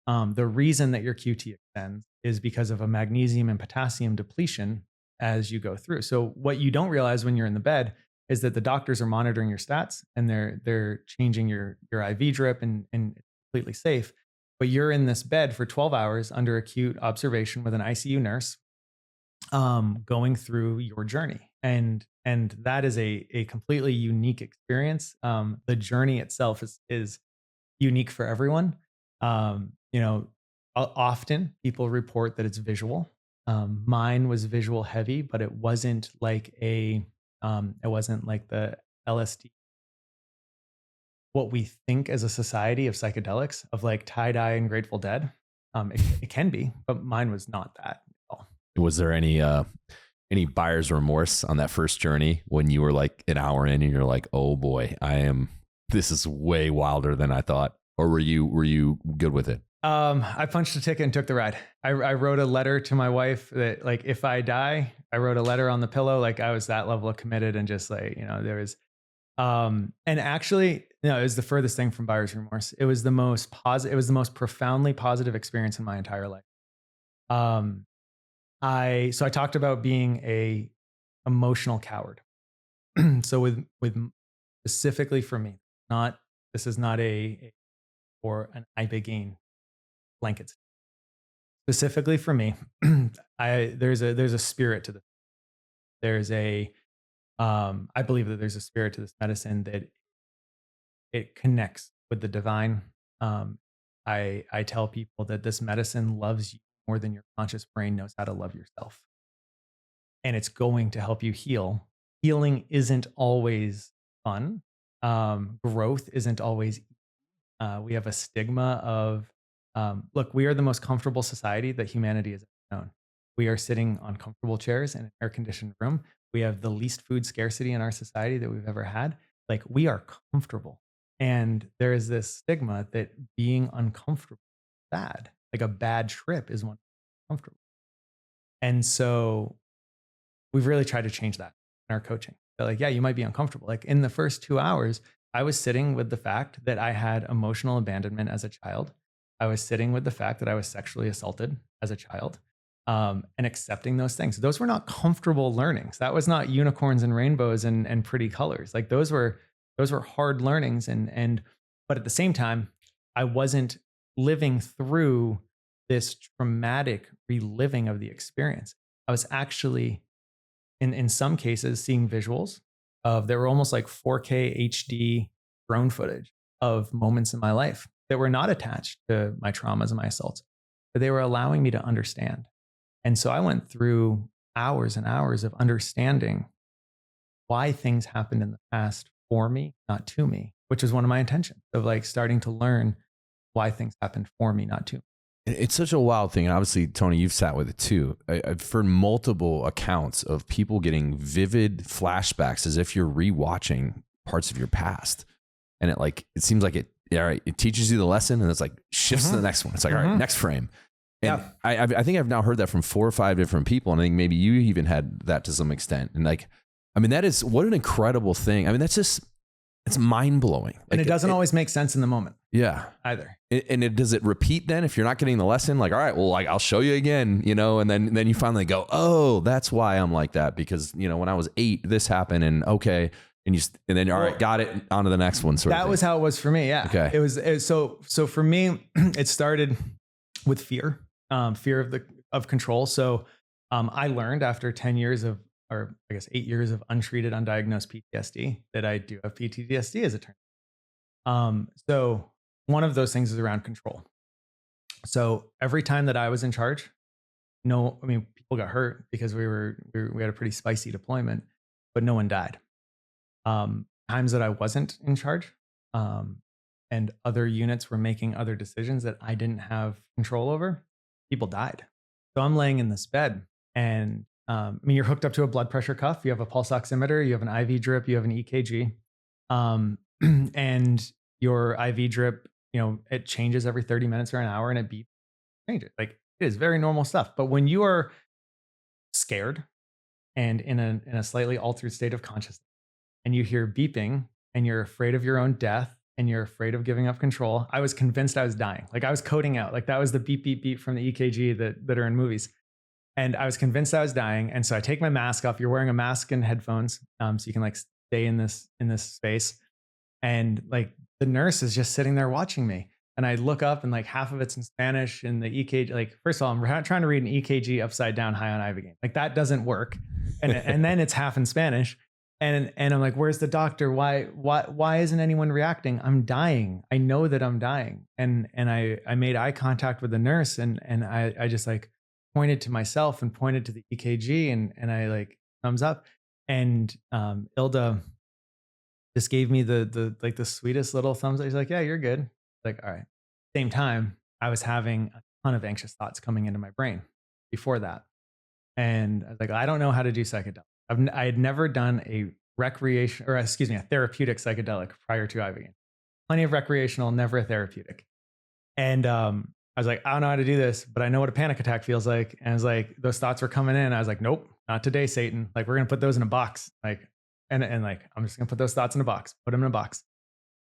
Speaker 1: The reason that your QT extends is because of a magnesium and potassium depletion as you go through. So what you don't realize when you're in the bed is that the doctors are monitoring your stats, and they're changing your IV drip, and it's completely safe. But you're in this bed for 12 hours under acute observation with an ICU nurse, going through your journey. And that is a completely unique experience. The journey itself is unique for everyone. Often people report that it's visual. Mine was visual heavy, but it wasn't like the LSD, what we think as a society of psychedelics, of like tie-dye and Grateful Dead. It can be, but mine was not that at all.
Speaker 2: Was there any buyer's remorse on that first journey when you were like an hour in and you're like, oh boy, this is way wilder than I thought? Or were you good with it?
Speaker 1: I punched a ticket and took the ride. I wrote a letter to my wife that, like, if I die, I wrote a letter on the pillow. Like, I was that level of committed, and just like, there was, and actually, it was the furthest thing from buyer's remorse. It was the most positive. It was the most profoundly positive experience in my entire life. I talked about being a emotional coward. So with specifically for me, this is not or an Ibogaine blanket. Specifically for me, there's a spirit to this. I believe that there's a spirit to this medicine, that it connects with the divine. I tell people that this medicine loves you more than your conscious brain knows how to love yourself. And it's going to help you heal. Healing isn't always fun. Growth isn't always easy. We have a stigma of, look, we are the most comfortable society that humanity has ever known. We are sitting on comfortable chairs in an air-conditioned room. We have the least food scarcity in our society that we've ever had. Like, we are comfortable. And there is this stigma that being uncomfortable is bad. Like, a bad trip is one comfortable. And so we've really tried to change that in our coaching. They're like, yeah, you might be uncomfortable. Like in the first 2 hours, I was sitting with the fact that I had emotional abandonment as a child. I was sitting with the fact that I was sexually assaulted as a child, and accepting those things. Those were not comfortable learnings. That was not unicorns and rainbows and pretty colors. Like those were hard learnings. But at the same time, I wasn't living through this traumatic reliving of the experience. I was actually, in some cases, seeing visuals of, they were almost like 4K HD drone footage of moments in my life that were not attached to my traumas and my assaults, but they were allowing me to understand. And so I went through hours and hours of understanding why things happened in the past for me, not to me, which is one of my intentions of like starting to learn why things happened for me, not to me.
Speaker 2: It's such a wild thing. And obviously, Tony, you've sat with it too. I've heard multiple accounts of people getting vivid flashbacks as if you're rewatching parts of your past. And it seems like it teaches you the lesson and it's like shifts to the next one. It's like, all right, next frame. And yeah. I think I've now heard that from 4 or 5 different people. And I think maybe you even had that to some extent. And like, I mean, that is, what an incredible thing. I mean, that's just, it's mind blowing. Like,
Speaker 1: and it doesn't always make sense in the moment.
Speaker 2: Yeah.
Speaker 1: Either.
Speaker 2: Does it repeat then if you're not getting the lesson? Like, all right, well, like I'll show you again, and then you finally go, oh, that's why I'm like that, because when I was 8, this happened, and okay, and then all right, got it, on to the next one.
Speaker 1: That was how it was for me. Yeah.
Speaker 2: Okay.
Speaker 1: It was so for me, it started with fear of control. So I learned after 10 years of, or I guess 8 years of untreated, undiagnosed PTSD, that I do have PTSD as it turns out. So one of those things is around control. So every time that I was in charge, people got hurt because we had a pretty spicy deployment, but no one died. Times that I wasn't in charge, and other units were making other decisions that I didn't have control over, people died. So I'm laying in this bed, and you're hooked up to a blood pressure cuff. You have a pulse oximeter. You have an IV drip. You have an EKG, and your IV drip, it changes every 30 minutes or an hour, and it beeps, changes. Like, it is very normal stuff. But when you are scared and in a slightly altered state of consciousness, and you hear beeping, and you're afraid of your own death, and you're afraid of giving up control, I was convinced I was dying. Like, I was coding out. Like, that was the beep, beep, beep from the EKG that are in movies. And I was convinced I was dying. And so I take my mask off. You're wearing a mask and headphones, so you can like stay in this space. And like, the nurse is just sitting there watching me. And I look up, and like half of it's in Spanish, and the EKG, like, first of all, I'm trying to read an EKG upside down high on Ibogaine. Like, that doesn't work. And then it's half in Spanish. And I'm like, where's the doctor? Why isn't anyone reacting? I'm dying. I know that I'm dying. And I made eye contact with the nurse, and I just like pointed to myself and pointed to the EKG, and I like thumbs up. And Ilda just gave me the sweetest little thumbs up. He's like, yeah, you're good. Like, all right. Same time, I was having a ton of anxious thoughts coming into my brain before that. And I was like, I don't know how to do psychedelics. I had never done a therapeutic psychedelic prior to Ibogaine. Plenty of recreational, never a therapeutic. And I was like, I don't know how to do this, but I know what a panic attack feels like. And I was like, those thoughts were coming in. I was like, nope, not today, Satan. Like, we're gonna put those in a box. Like, and like, I'm just gonna put those thoughts in a box. Put them in a box.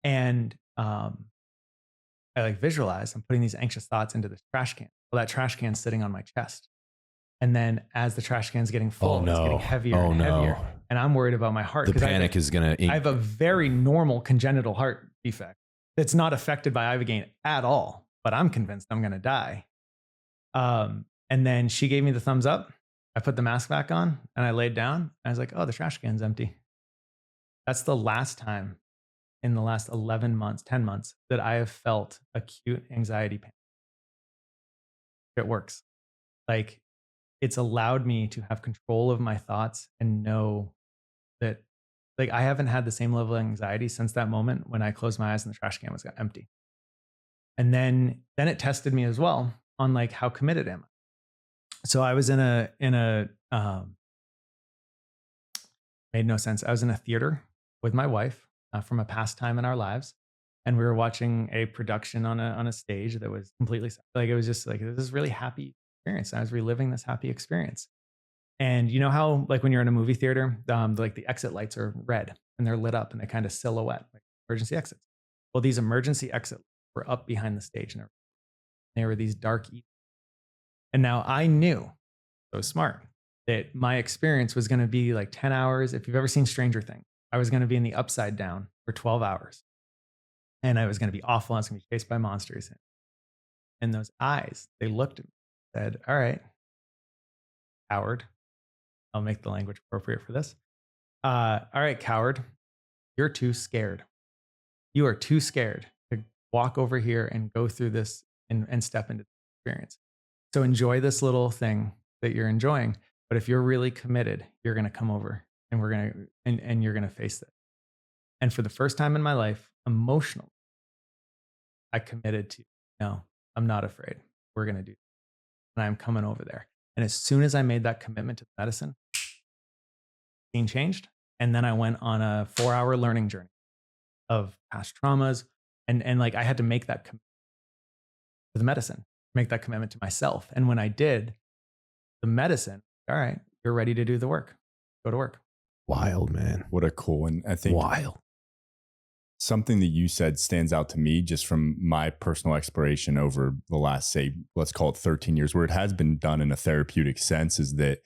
Speaker 1: And I like visualize I'm putting these anxious thoughts into this trash can. Well, that trash can's sitting on my chest. And then as the trash can's getting full, it's getting heavier and heavier. And I'm worried about my heart.
Speaker 2: The panic is going to...
Speaker 1: I have a very normal congenital heart defect that's not affected by Ibogaine at all, but I'm convinced I'm going to die. And then she gave me the thumbs up. I put the mask back on, and I laid down. And I was like, oh, the trash can's empty. That's the last time in the last 10 months that I have felt acute anxiety panic. It works. Like, it's allowed me to have control of my thoughts and know that, like, I haven't had the same level of anxiety since that moment when I closed my eyes and the trash can was empty. And then it tested me as well on like, how committed am I? So I was in a made no sense. I was in a theater with my wife from a past time in our lives. And we were watching a production on a stage that was completely like, it was just like, this is really happy experience. I was reliving this happy experience. And you know how, like when you're in a movie theater, like the exit lights are red and they're lit up and they kind of silhouette like emergency exits. Well, these emergency exits were up behind the stage and they were these dark. And now I knew, so smart, that my experience was going to be like 10 hours. If you've ever seen Stranger Things, I was going to be in the upside down for 12 hours. And I was going to be awful. I was going to be chased by monsters. And those eyes, they looked at me and said, all right, coward. I'll make the language appropriate for this. All right, coward, you're too scared. You are too scared to walk over here and go through this and step into the experience. So enjoy this little thing that you're enjoying. But if you're really committed, you're going to come over and we're going to, and you're going to face this. And for the first time in my life, emotionally, I committed to, no, I'm not afraid. We're going to do this. And I'm coming over there. And as soon as I made that commitment to medicine, scene changed. And then I went on a 4-hour learning journey of past traumas. And like I had to make that commitment to the medicine, make that commitment to myself. And when I did, the medicine, all right, you're ready to do the work. Go to work.
Speaker 2: Wild, man.
Speaker 3: What a cool, and I think
Speaker 2: Wild.
Speaker 3: Something that you said stands out to me just from my personal exploration over the last, say, let's call it 13 years, where it has been done in a therapeutic sense, is that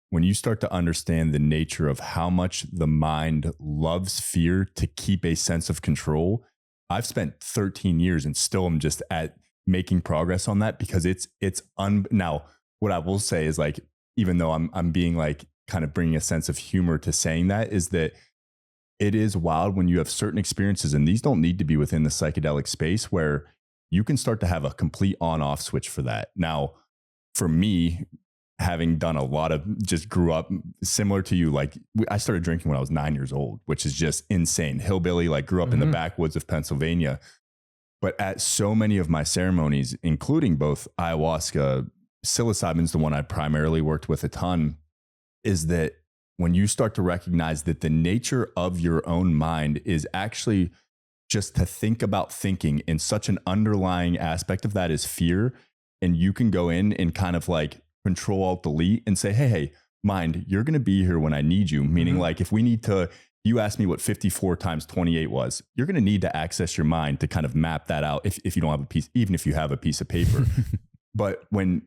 Speaker 3: when you start to understand the nature of how much the mind loves fear to keep a sense of control. I've spent 13 years and still am just at making progress on that, because now what I will say is, like, even though I'm being like kind of bringing a sense of humor to saying that, is that it is wild when you have certain experiences, and these don't need to be within the psychedelic space, where you can start to have a complete on-off switch for that. Now, for me, having done a lot of, just grew up similar to you, like I started drinking when I was 9 years old, which is just insane. Hillbilly, like grew up in the backwoods of Pennsylvania. But at so many of my ceremonies, including both ayahuasca, psilocybin's the one I primarily worked with a ton, is that when you start to recognize that the nature of your own mind is actually just to think about thinking, and such an underlying aspect of that is fear. And you can go in and kind of like Control Alt Delete and say, hey, mind, you're going to be here when I need you. Meaning like if we need to, you asked me what 54 times 28 was, you're going to need to access your mind to kind of map that out. If you don't have a piece, even if you have a piece of paper, but when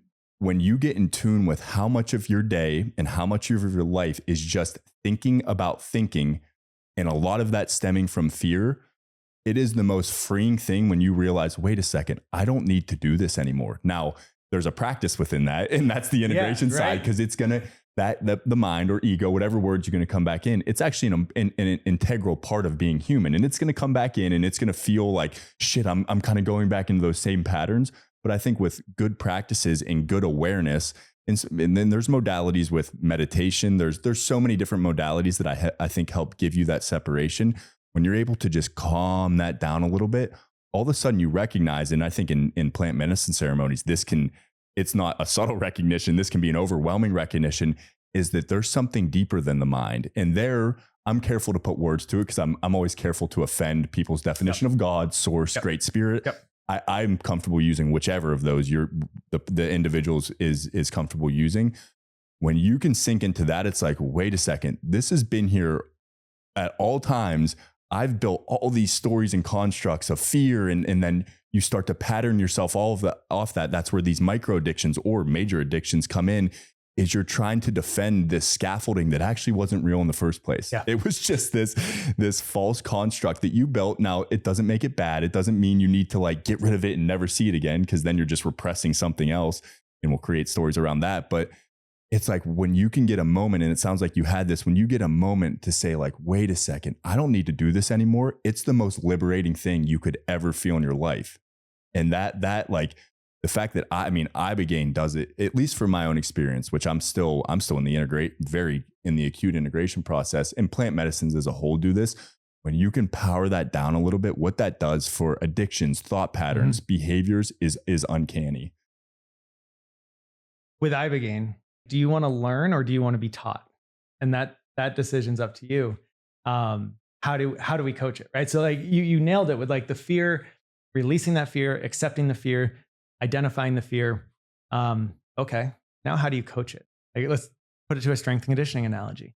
Speaker 3: you get in tune with how much of your day and how much of your life is just thinking about thinking, and a lot of that stemming from fear, it is the most freeing thing when you realize, wait a second, I don't need to do this anymore. Now, there's a practice within that, and that's the integration side, because it's going to, the mind or ego, whatever words you're going to come back in, it's actually an integral part of being human. And it's going to come back in and it's going to feel like, shit, I'm kind of going back into those same patterns. But I think with good practices and good awareness, and then there's modalities with meditation. There's so many different modalities that I think help give you that separation. When you're able to just calm that down a little bit, all of a sudden you recognize, and I think in plant medicine ceremonies, it's not a subtle recognition, this can be an overwhelming recognition, is that there's something deeper than the mind. And I'm careful to put words to it, because I'm always careful to offend people's definition of God, source, great spirit. I'm comfortable using whichever of those the individuals is comfortable using. When you can sink into that, it's like, wait a second, this has been here at all times. I've built all these stories and constructs of fear, and then you start to pattern yourself off that. That's where these micro addictions or major addictions come in, is you're trying to defend this scaffolding that actually wasn't real in the first place. Yeah. It was just this false construct that you built. Now, it doesn't make it bad. It doesn't mean you need to like get rid of it and never see it again, because then you're just repressing something else, and we'll create stories around that. But it's like when you can get a moment, and it sounds like you had this, when you get a moment to say like, wait a second, I don't need to do this anymore. It's the most liberating thing you could ever feel in your life. And that like the fact that Ibogaine does it, at least from my own experience, which I'm still in the acute integration process, and plant medicines as a whole do this. When you can power that down a little bit, what that does for addictions, thought patterns, behaviors is uncanny.
Speaker 1: With Ibogaine, do you want to learn or do you want to be taught? And that decision's up to you. How do we coach it? Right. So like you nailed it with like the fear, releasing that fear, accepting the fear, identifying the fear. okay, now how do you coach it? Like, let's put it to a strength and conditioning analogy.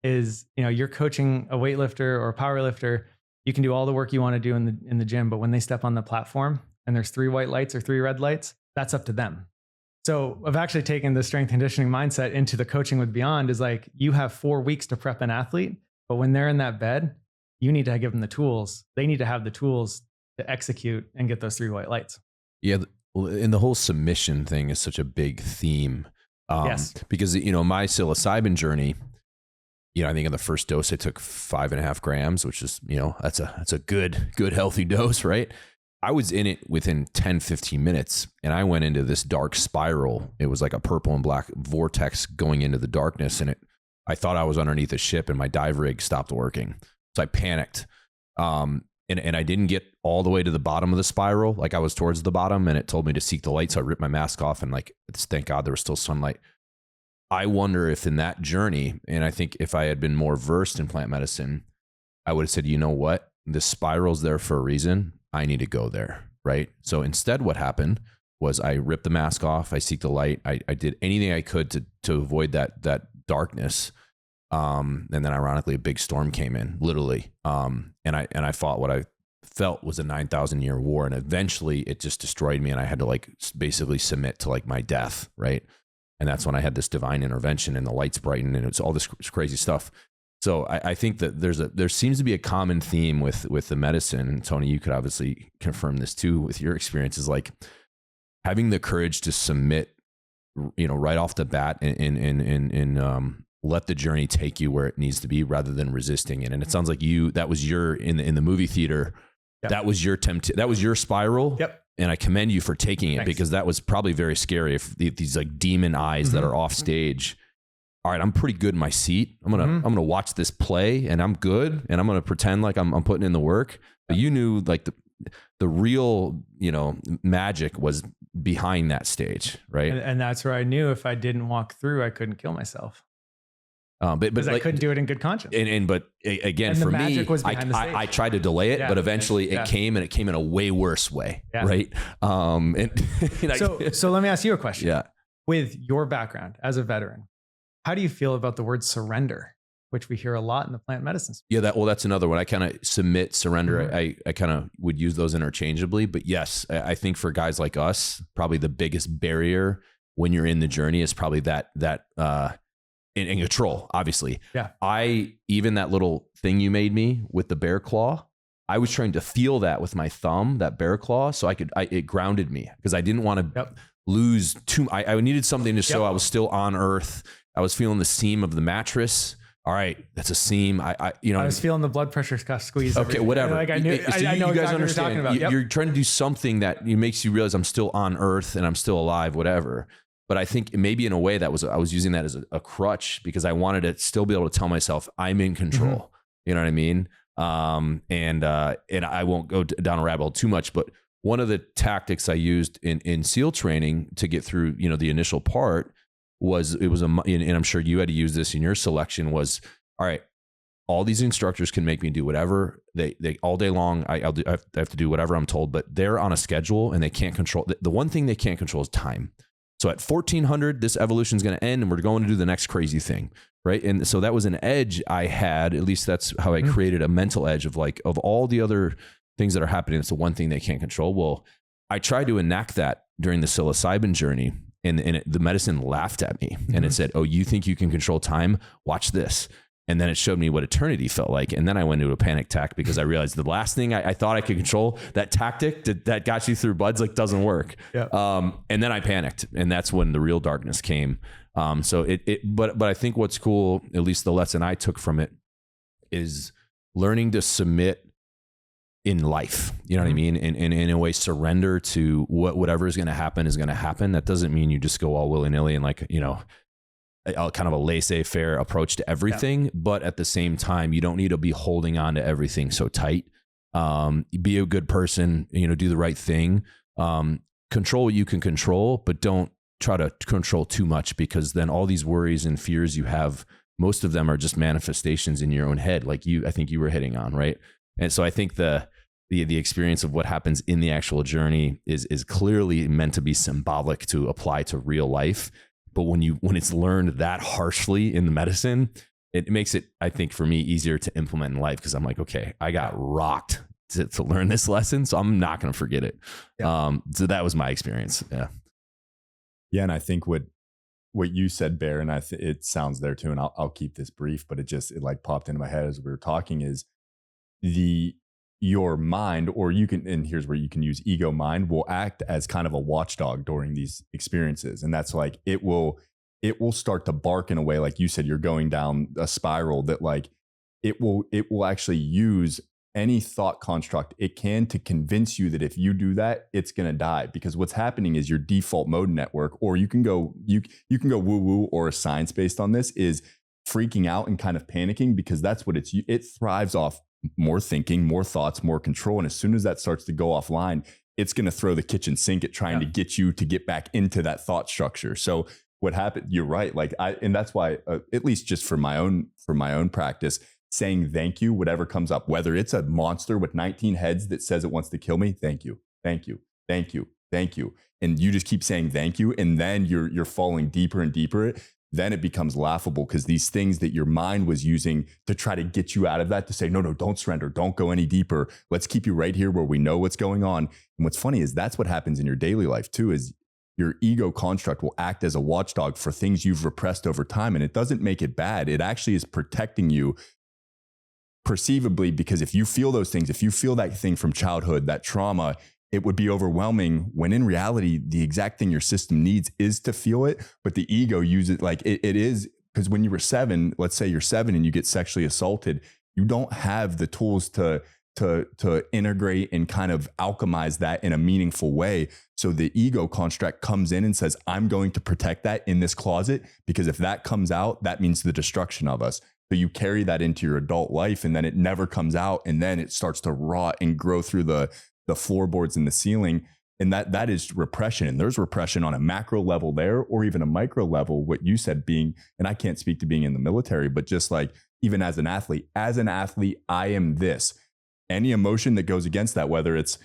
Speaker 1: Is, you're coaching a weightlifter or a power lifter. You can do all the work you want to do in the gym, but when they step on the platform and there's 3 white lights or 3 red lights, that's up to them. So I've actually taken the strength conditioning mindset into the coaching with Beond. Is like, you have 4 weeks to prep an athlete, but when they're in that bed, you need to give them the tools. They need to have the tools to execute and get those 3 white lights.
Speaker 2: Yeah. And the whole submission thing is such a big theme.
Speaker 1: Yes.
Speaker 2: Because, my psilocybin journey, I think in the first dose, I took 5.5 grams, which is, that's a good, healthy dose, right? I was in it within 10, 15 minutes and I went into this dark spiral. It was like a purple and black vortex going into the darkness. And I thought I was underneath a ship and my dive rig stopped working. So I panicked. And I didn't get all the way to the bottom of the spiral. Like, I was towards the bottom and it told me to seek the light. So I ripped my mask off and thank God there was still sunlight. I wonder if in that journey, and I think if I had been more versed in plant medicine, I would have said, you know what, the spiral's there for a reason. I need to go there, right? So instead what happened was I ripped the mask off. I seek the light. I did anything I could to avoid that darkness. And then ironically, a big storm came in, literally. And I fought what I felt was a 9,000-year war. And eventually it just destroyed me. And I had to basically submit to my death, right? And that's when I had this divine intervention and the lights brightened and it's all this crazy stuff. So I think that there seems to be a common theme with the medicine. And Tony, you could obviously confirm this too with your experiences, like having the courage to submit, right off the bat and let the journey take you where it needs to be rather than resisting it. And it sounds like that was your, in the movie theater, yep. That was your spiral.
Speaker 1: Yep.
Speaker 2: And I commend you for taking it. Thanks. Because that was probably very scary. If these demon eyes mm-hmm. that are off stage, all right, I'm pretty good in my seat. I'm going to watch this play and I'm good. And I'm going to pretend like I'm putting in the work. But you knew the real, magic was behind that stage. Right.
Speaker 1: And that's where I knew if I didn't walk through, I couldn't kill myself. But I couldn't do it in good conscience.
Speaker 2: But again, for me, I tried to delay it, but eventually it came in a way worse way. Yeah. Right.
Speaker 1: So let me ask you a question.
Speaker 2: Yeah.
Speaker 1: With your background as a veteran, how do you feel about the word surrender, which we hear a lot in the plant medicine space?
Speaker 2: Yeah. That's another one. I kind of submit, surrender. Mm-hmm. I kind of would use those interchangeably, but yes, I think for guys like us, probably the biggest barrier when you're in the journey is probably that in control, obviously.
Speaker 1: Yeah.
Speaker 2: Even that little thing you made me with the bear claw, I was trying to feel that with my thumb, that bear claw. So it grounded me because I didn't want to lose I needed something to show I was still on earth. I was feeling the seam of the mattress. All right, that's a seam. I
Speaker 1: was feeling the blood pressure squeeze.
Speaker 2: Okay, whatever.
Speaker 1: I know
Speaker 2: you guys
Speaker 1: exactly
Speaker 2: understand.
Speaker 1: What you're talking about.
Speaker 2: You're trying to do something that makes you realize I'm still on earth and I'm still alive, whatever. But I think maybe in a way I was using that as a crutch because I wanted to still be able to tell myself I'm in control. Mm-hmm. You know what I mean? And I won't go down a rabbit hole too much, but one of the tactics I used in SEAL training to get through, the initial part and I'm sure you had to use this in your selection was, all right, all these instructors can make me do whatever they all day long. I have to do whatever I'm told, but they're on a schedule and they can't control. The one thing they can't control is time. So at 1400, this evolution is going to end and we're going to do the next crazy thing. Right. And so that was an edge I had, at least that's how I created a mental edge of all the other things that are happening. It's the one thing they can't control. Well, I tried to enact that during the psilocybin journey and the medicine laughed at me and it said, oh, you think you can control time? Watch this. And then it showed me what eternity felt like. And then I went into a panic attack because I realized the last thing I thought I could control, that tactic that got you through buds, doesn't work.
Speaker 1: Yeah.
Speaker 2: And then I panicked and that's when the real darkness came. But I think what's cool, at least the lesson I took from it, is learning to submit in life. You know what I mean? And in a way, surrender to whatever is going to happen is going to happen. That doesn't mean you just go all willy-nilly and kind of a laissez-faire approach to everything. Yeah. But at the same time, you don't need to be holding on to everything so tight. Be a good person, do the right thing. Control what you can control, but don't try to control too much because then all these worries and fears you have, most of them are just manifestations in your own head. I think you were hitting on, right? And so I think the the experience of what happens in the actual journey is clearly meant to be symbolic to apply to real life. But when it's learned that harshly in the medicine, it makes it, I think, for me, easier to implement in life, because I'm like, okay, I got rocked to learn this lesson, so I'm not going to forget it.
Speaker 1: Yeah.
Speaker 2: So that was my experience. Yeah.
Speaker 3: Yeah. And I think what you said, Bear, and it sounds there too, and I'll keep this brief, but it like popped into my head as we were talking, is your mind, or you can, and here's where you can use ego mind, will act as kind of a watchdog during these experiences. And that's like, it will start to bark in a way, like you said, you're going down a spiral that like, it will actually use any thought construct it can to convince you that if you do that, it's going to die. Because what's happening is your default mode network, or you can go woo woo or a science based on this, is freaking out and kind of panicking, because that's what it thrives off more thinking, more thoughts, more control. And as soon as that starts to go offline, it's going to throw the kitchen sink at trying to get you to get back into that thought structure. So what happened, you're right. Like and that's why, at least just for my own practice, saying thank you, whatever comes up, whether it's a monster with 19 heads that says it wants to kill me, thank you, thank you, thank you, thank you. And you just keep saying thank you. And then you're falling deeper and deeper. Then it becomes laughable, because these things that your mind was using to try to get you out of that, to say, no, don't surrender, don't go any deeper. Let's keep you right here where we know what's going on. And what's funny is that's what happens in your daily life too, is your ego construct will act as a watchdog for things you've repressed over time. And it doesn't make it bad. It actually is protecting you perceivably, because if you feel those things, if you feel that thing from childhood, that trauma, it would be overwhelming, when in reality, the exact thing your system needs is to feel it. But the ego uses it like it is, because when you were 7, let's say you're 7 and you get sexually assaulted, you don't have the tools to integrate and kind of alchemize that in a meaningful way. So the ego construct comes in and says, I'm going to protect that in this closet, because if that comes out, that means the destruction of us. So you carry that into your adult life, and then it never comes out, and then it starts to rot and grow through the floorboards and the ceiling. And that is repression. And there's repression on a macro level there, or even a micro level, what you said, being, and I can't speak to being in the military, but just like, even as an athlete, I am this. Any emotion that goes against that, whether it's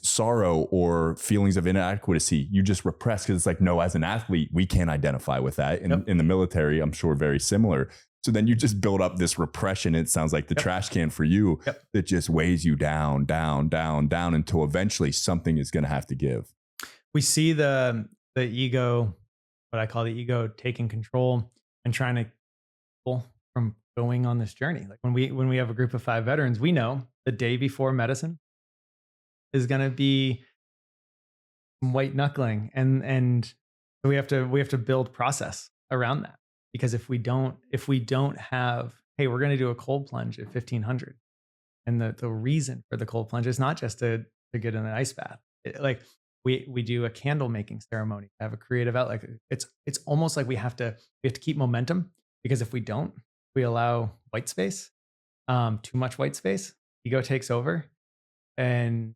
Speaker 3: sorrow or feelings of inadequacy, you just repress, because it's like, no, as an athlete, we can't identify with that. In the military, I'm sure very similar. So then you just build up this repression. It sounds like the trash can for you that just weighs you down, down, down, down, until eventually something is going to have to give.
Speaker 1: We see the ego, what I call the ego, taking control and trying to pull from going on this journey. Like when we have a group of 5 veterans, we know the day before medicine is going to be white knuckling, and we have to build process around that. Because if we don't have, hey, we're going to do a cold plunge at 1500, and the reason for the cold plunge is not just to get in an ice bath. Like we do a candle making ceremony, have a creative outlet. It's almost like we have to keep momentum, because if we don't, we allow white space, too much white space, ego takes over, and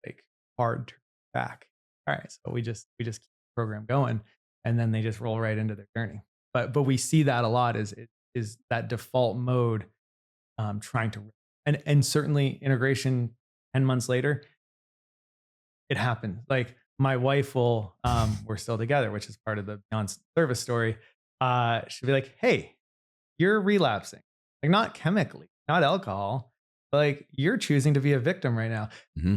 Speaker 1: like hard turn back. All right, so we just keep the program going, and then they just roll right into their journey. But we see that a lot is that default mode, trying to, and certainly integration 10 months later, it happens. Like my wife will, we're still together, which is part of the Beond Service story. She'll be like, hey, you're relapsing, like not chemically, not alcohol, but like you're choosing to be a victim right now. Mm-hmm.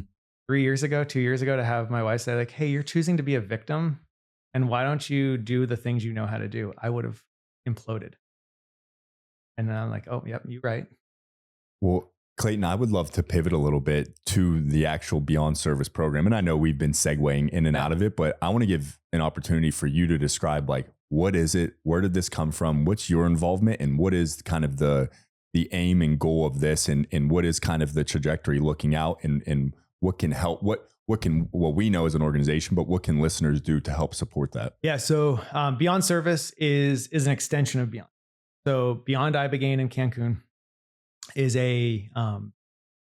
Speaker 1: 2 years ago, to have my wife say like, hey, you're choosing to be a victim, and why don't you do the things you know how to do? I would have imploded. And then I'm like, oh, yep, you're right.
Speaker 3: Well, Clayton, I would love to pivot a little bit to the actual Beond Service program. And I know we've been segueing in and out of it, but I want to give an opportunity for you to describe, like, what is it? Where did this come from? What's your involvement? And what is kind of the aim and goal of this? And what is kind of the trajectory looking out, and what can help? What we know as an organization, but what can listeners do to help support that?
Speaker 1: Yeah. So Beond Service is an extension of Beond. So Beond Ibogaine in Cancun is a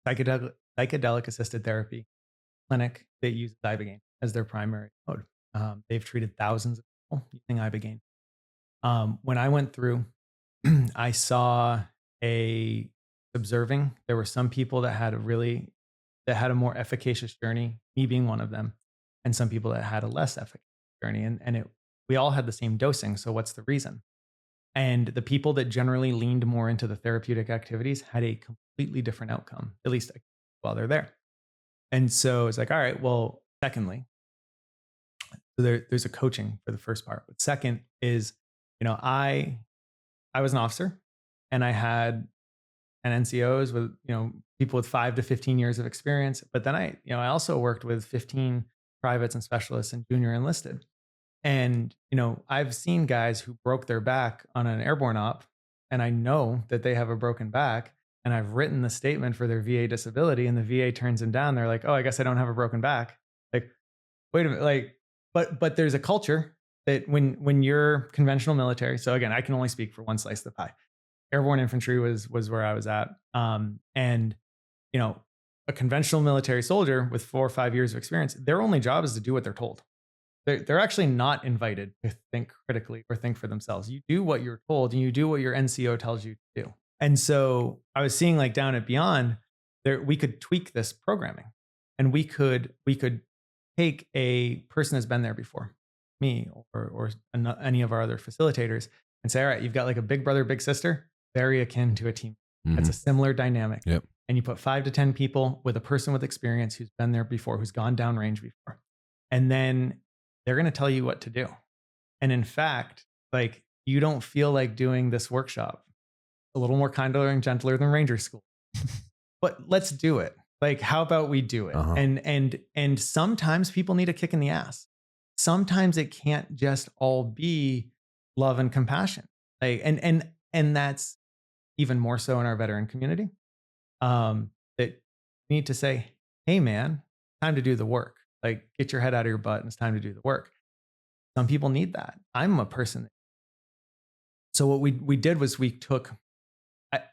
Speaker 1: psychedelic assisted therapy clinic that uses Ibogaine as their primary mode. They've treated thousands of people using Ibogaine. When I went through, I saw observing, there were some people that had a really that had a more efficacious journey, me being one of them, and some people that had a less efficacious journey. We all had the same dosing. So what's the reason? And the people that generally leaned more into the therapeutic activities had a completely different outcome, at least while they're there. And so it's like, all right, well, secondly, there's a coaching for the first part. But second is, I was an officer and I had an NCOs with, people with 5 to 15 years of experience. But then I also worked with 15 privates and specialists and junior enlisted. And, I've seen guys who broke their back on an airborne op, and I know that they have a broken back, and I've written the statement for their VA disability, and the VA turns them down. They're like, oh, I guess I don't have a broken back. Like, wait a minute, but there's a culture that when you're conventional military, so again, I can only speak for one slice of the pie. Airborne infantry was where I was at. And, a conventional military soldier with 4 or 5 years of experience, their only job is to do what they're told. They're actually not invited to think critically or think for themselves. You do what you're told and you do what your NCO tells you to do. And so I was seeing like down at Beond, we could tweak this programming, and we could take a person that's been there before, me or any of our other facilitators, and say, all right, you've got like a big brother, big sister, very akin to a team. That's a similar dynamic.
Speaker 2: Yep.
Speaker 1: And you put 5 to 10 people with a person with experience who's been there before, who's gone downrange before. And then they're going to tell you what to do. And in fact, like, you don't feel like doing this workshop, a little more kinder and gentler than Ranger School, but let's do it. Like, how about we do it? And sometimes people need a kick in the ass. Sometimes it can't just all be love and compassion. Like, and that's even more so in our veteran community. That you need to say, hey man, time to do the work. Like, get your head out of your butt and it's time to do the work. Some people need that. I'm a person. So what we did was we took,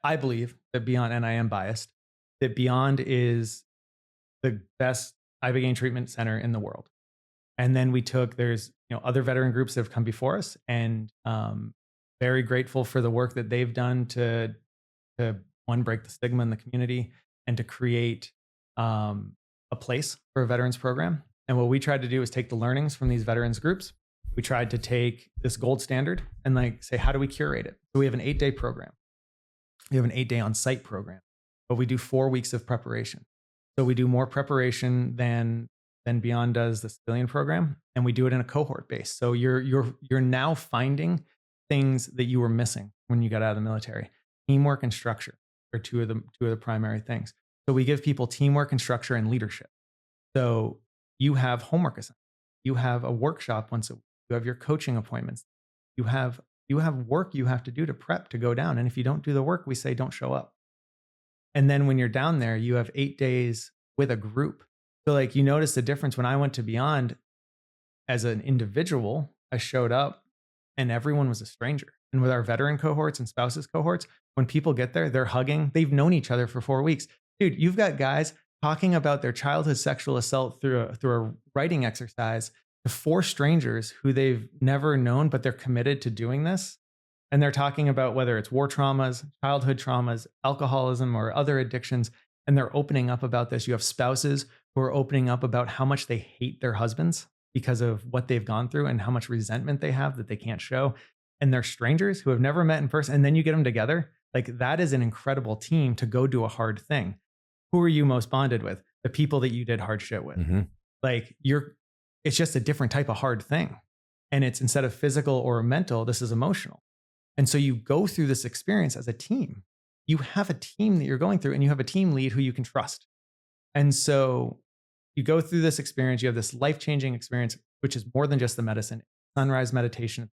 Speaker 1: I believe that Beond, and I am biased, that Beond is the best Ibogaine treatment center in the world. And then we took, there's other veteran groups that have come before us, and very grateful for the work that they've done to one, break the stigma in the community and to create a place for a veterans program. And what we tried to do is take the learnings from these veterans groups. We tried to take this gold standard and like say, how do we curate it? So we have an 8-day program. We have an 8-day on-site program, but we do 4 weeks of preparation. So we do more preparation than Beond does the civilian program, and we do it in a cohort base. So you're now finding things that you were missing when you got out of the military. Teamwork and structure are two of the primary things. So we give people teamwork and structure and leadership. So you have homework assignments. You have a workshop once a week. You have your coaching appointments. You have work you have to do to prep to go down. And if you don't do the work, we say don't show up. And then when you're down there, you have 8 days with a group. So like, you notice the difference when I went to Beond as an individual, I showed up and everyone was a stranger. And with our veteran cohorts and spouses cohorts, when people get there, they're hugging. They've known each other for 4 weeks. Dude, you've got guys talking about their childhood sexual assault through a writing exercise to 4 strangers who they've never known, but they're committed to doing this. And they're talking about whether it's war traumas, childhood traumas, alcoholism, or other addictions. And they're opening up about this. You have spouses who are opening up about how much they hate their husbands because of what they've gone through and how much resentment they have that they can't show. And they're strangers who have never met in person. And then you get them together. Like, that is an incredible team to go do a hard thing. Who are you most bonded with? The people that you did hard shit with. Like, it's just a different type of hard thing. And it's, instead of physical or mental, this is emotional. And so you go through this experience as a team. You have a team that you're going through, and you have a team lead who you can trust. And so you go through this experience, you have this life-changing experience, which is more than just the medicine. Sunrise meditation.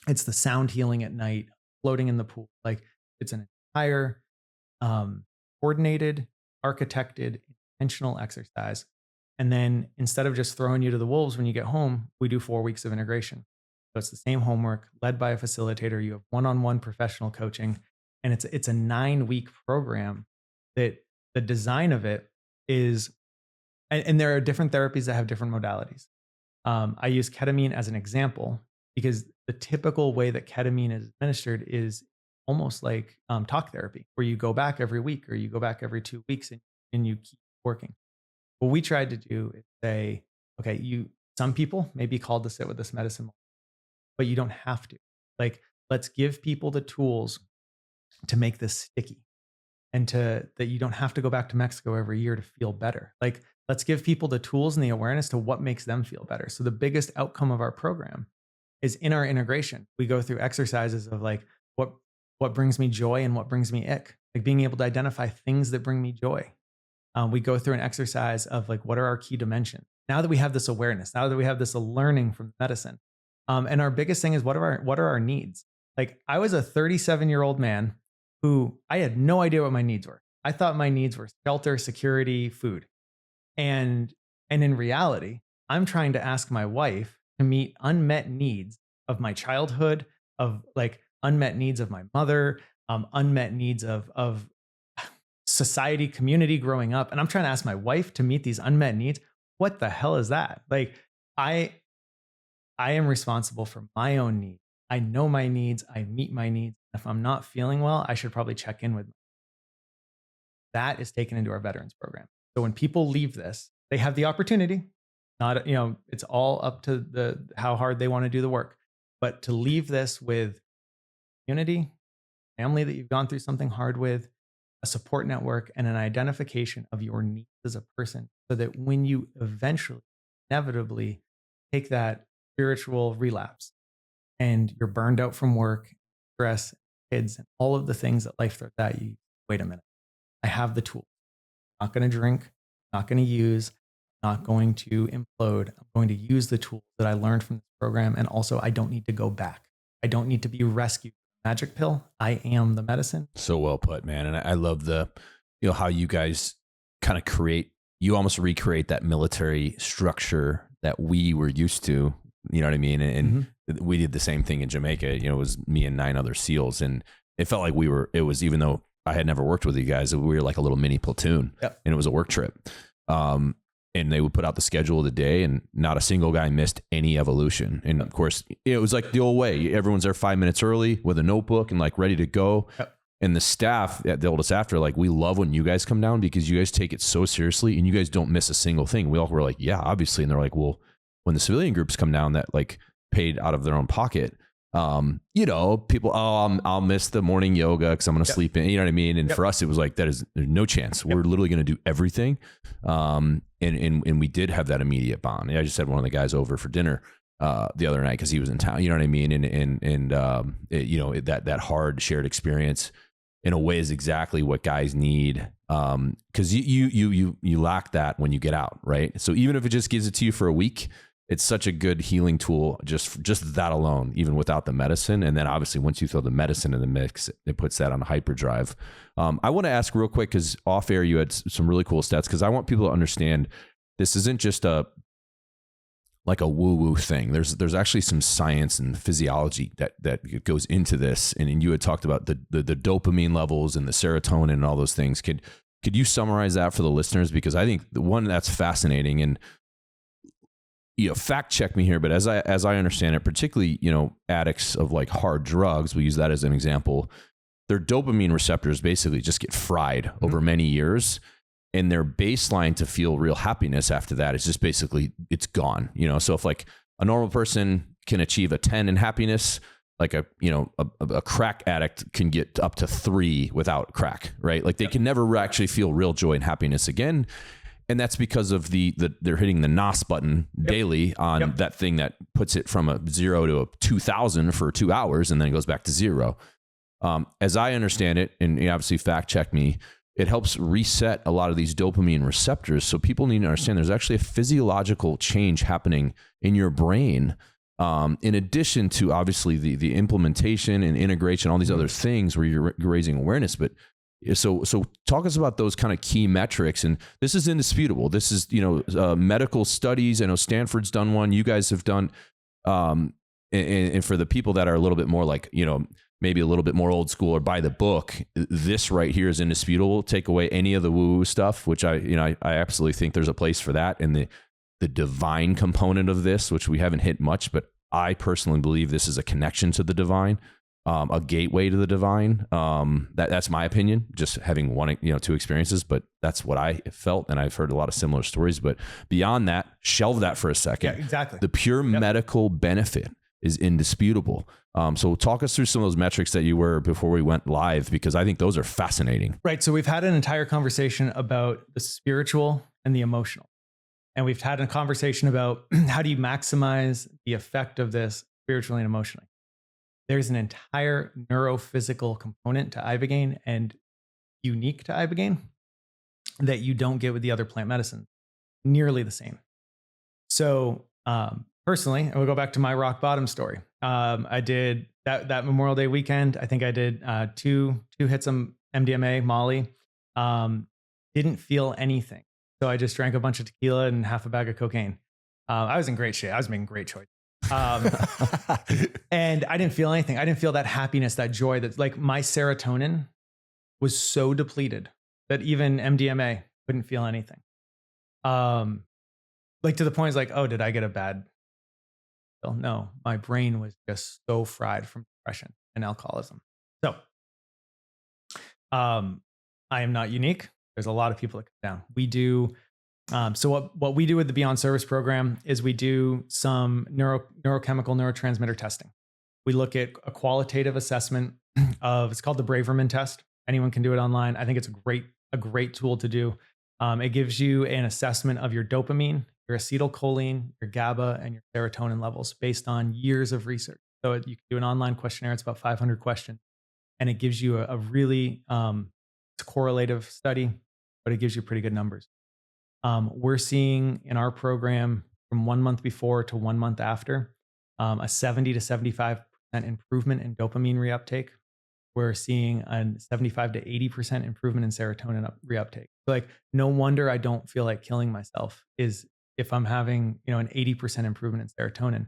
Speaker 1: It's the sound healing at night, floating in the pool. Like, it's an entire coordinated, architected, intentional exercise. And then instead of just throwing you to the wolves when you get home, we do 4 weeks of integration. So it's the same homework led by a facilitator. You have one-on-one professional coaching, and it's a 9-week program that the design of it is, and there are different therapies that have different modalities. I use ketamine as an example because the typical way that ketamine is administered is almost like talk therapy, where you go back every week or you go back every 2 weeks and you keep working. What we tried to do is say, okay, some people may be called to sit with this medicine, but you don't have to. Like, let's give people the tools to make this sticky, and that you don't have to go back to Mexico every year to feel better. Like, let's give people the tools and the awareness to what makes them feel better. So the biggest outcome of our program is in our integration. We go through exercises of like, what brings me joy and what brings me ick, like being able to identify things that bring me joy. We go through an exercise of like, what are our key dimensions? Now that we have this awareness, now that we have this learning from medicine, and our biggest thing is what are our needs? Like, I was a 37-year-old man who I had no idea what my needs were. I thought my needs were shelter, security, food. And in reality, I'm trying to ask my wife to meet unmet needs of my childhood, of like unmet needs of my mother, unmet needs of society, community growing up. And I'm trying to ask my wife to meet these unmet needs. What the hell is that? Like, I am responsible for my own needs. I know my needs. I meet my needs. If I'm not feeling well, I should probably check in with me. That is taken into our veterans program. So when people leave this, they have the opportunity, not, it's all up to how hard they want to do the work, but to leave this with unity, family that you've gone through something hard with, a support network, and an identification of your needs as a person, so that when you eventually, inevitably take that spiritual relapse and you're burned out from work, stress, kids, and all of the things that life throws at you, wait a minute, I have the tools. I'm not going to drink, not going to use, not going to implode. I'm going to use the tools that I learned from this program. And also, I don't need to go back. I don't need to be rescued. Magic pill. I am the medicine.
Speaker 2: So well put, man. And I love how you guys kind of you almost recreate that military structure that we were used to, you know what I mean? And we did the same thing in Jamaica. It was me and 9 other SEALs. And it felt like even though I had never worked with you guys, we were like a little mini platoon. Yep. And it was a work trip. And they would put out the schedule of the day, and not a single guy missed any evolution. And of course, it was like the old way. Everyone's there 5 minutes early with a notebook and like ready to go. Yep. And the staff at the oldest after, like, we love when you guys come down because you guys take it so seriously and you guys don't miss a single thing. We all were like, yeah, obviously. And they're like, well, when the civilian groups come down that like paid out of their own pocket, people, I'll miss the morning yoga because I'm going to sleep in, you know what I mean? And for us, it was like, there's no chance. We're literally going to do everything. And we did have that immediate bond. I just had one of the guys over for dinner the other night because he was in town, you know what I mean? And that hard shared experience in a way is exactly what guys need. Cause you lack that when you get out. Right. So even if it just gives it to you for a week, it's such a good healing tool, just that alone, even without the medicine. And then obviously once you throw the medicine in the mix, it puts that on hyperdrive. I want to ask real quick, because off air you had some really cool stats, because I want people to understand this isn't just like a woo-woo thing. There's actually some science and physiology that goes into this. And you had talked about the dopamine levels and the serotonin and all those things. Could you summarize that for the listeners? Because I think the one that's fascinating, and fact check me here, but as I understand it, particularly, addicts of like hard drugs, we use that as an example, their dopamine receptors basically just get fried over many years, and their baseline to feel real happiness after that is just basically, it's gone. So if like a normal person can achieve a 10 in happiness, like a crack addict can get up to 3 without crack, right? Like they can never actually feel real joy and happiness again. And that's because of they're hitting the NOS button daily on that thing that puts it from a 0 to a 2000 for 2 hours, and then it goes back to 0. As I understand it, and you obviously fact check me, it helps reset a lot of these dopamine receptors. So people need to understand there's actually a physiological change happening in your brain, in addition to obviously the implementation and integration, all these other things where you're raising awareness. But so talk us about those kind of key metrics. And this is indisputable. This is, medical studies. I know Stanford's done one. You guys have done, and for the people that are a little bit more like, maybe a little bit more old school or by the book, this right here is indisputable. Take away any of the woo-woo stuff, which I absolutely think there's a place for that. And the divine component of this, which we haven't hit much, but I personally believe this is a connection to the divine. a gateway to the divine. That's my opinion, just having one, two experiences, but that's what I felt. And I've heard a lot of similar stories, but beyond that, shelve that for a second.
Speaker 1: Yeah, exactly.
Speaker 2: The pure medical benefit is indisputable. So talk us through some of those metrics that you were before we went live, because I think those are fascinating.
Speaker 1: Right. So we've had an entire conversation about the spiritual and the emotional. And we've had a conversation about how do you maximize the effect of this spiritually and emotionally. There's an entire neurophysical component to Ibogaine and unique to Ibogaine that you don't get with the other plant medicine, nearly the same. So personally, and we'll go back to my rock bottom story. I did that Memorial Day weekend. I think I did two hits of MDMA, Molly. Didn't feel anything. So I just drank a bunch of tequila and half a bag of cocaine. I was in great shape. I was making great choices. And I didn't feel anything. I didn't feel that happiness, that joy. That's like my serotonin was so depleted that even MDMA couldn't feel anything. Like to the point, it's like, oh, did I get a bad pill? No, my brain was just so fried from depression and alcoholism. So I am not unique. There's a lot of people that come down. We do. So what we do with the Beond Service program is we do some neurochemical neurotransmitter testing. We look at a qualitative assessment of, it's called the Braverman test. Anyone can do it online. I think it's a great tool to do. It gives you an assessment of your dopamine, your acetylcholine, your GABA, and your serotonin levels based on years of research. So you can do an online questionnaire. It's about 500 questions, and it gives you a really it's a correlative study, but it gives you pretty good numbers. We're seeing in our program from 1 month before to 1 month after, a 70 to 75% improvement in dopamine reuptake. We're seeing a 75 to 80% improvement in serotonin reuptake. So like, no wonder I don't feel like killing myself is if I'm having, an 80% improvement in serotonin.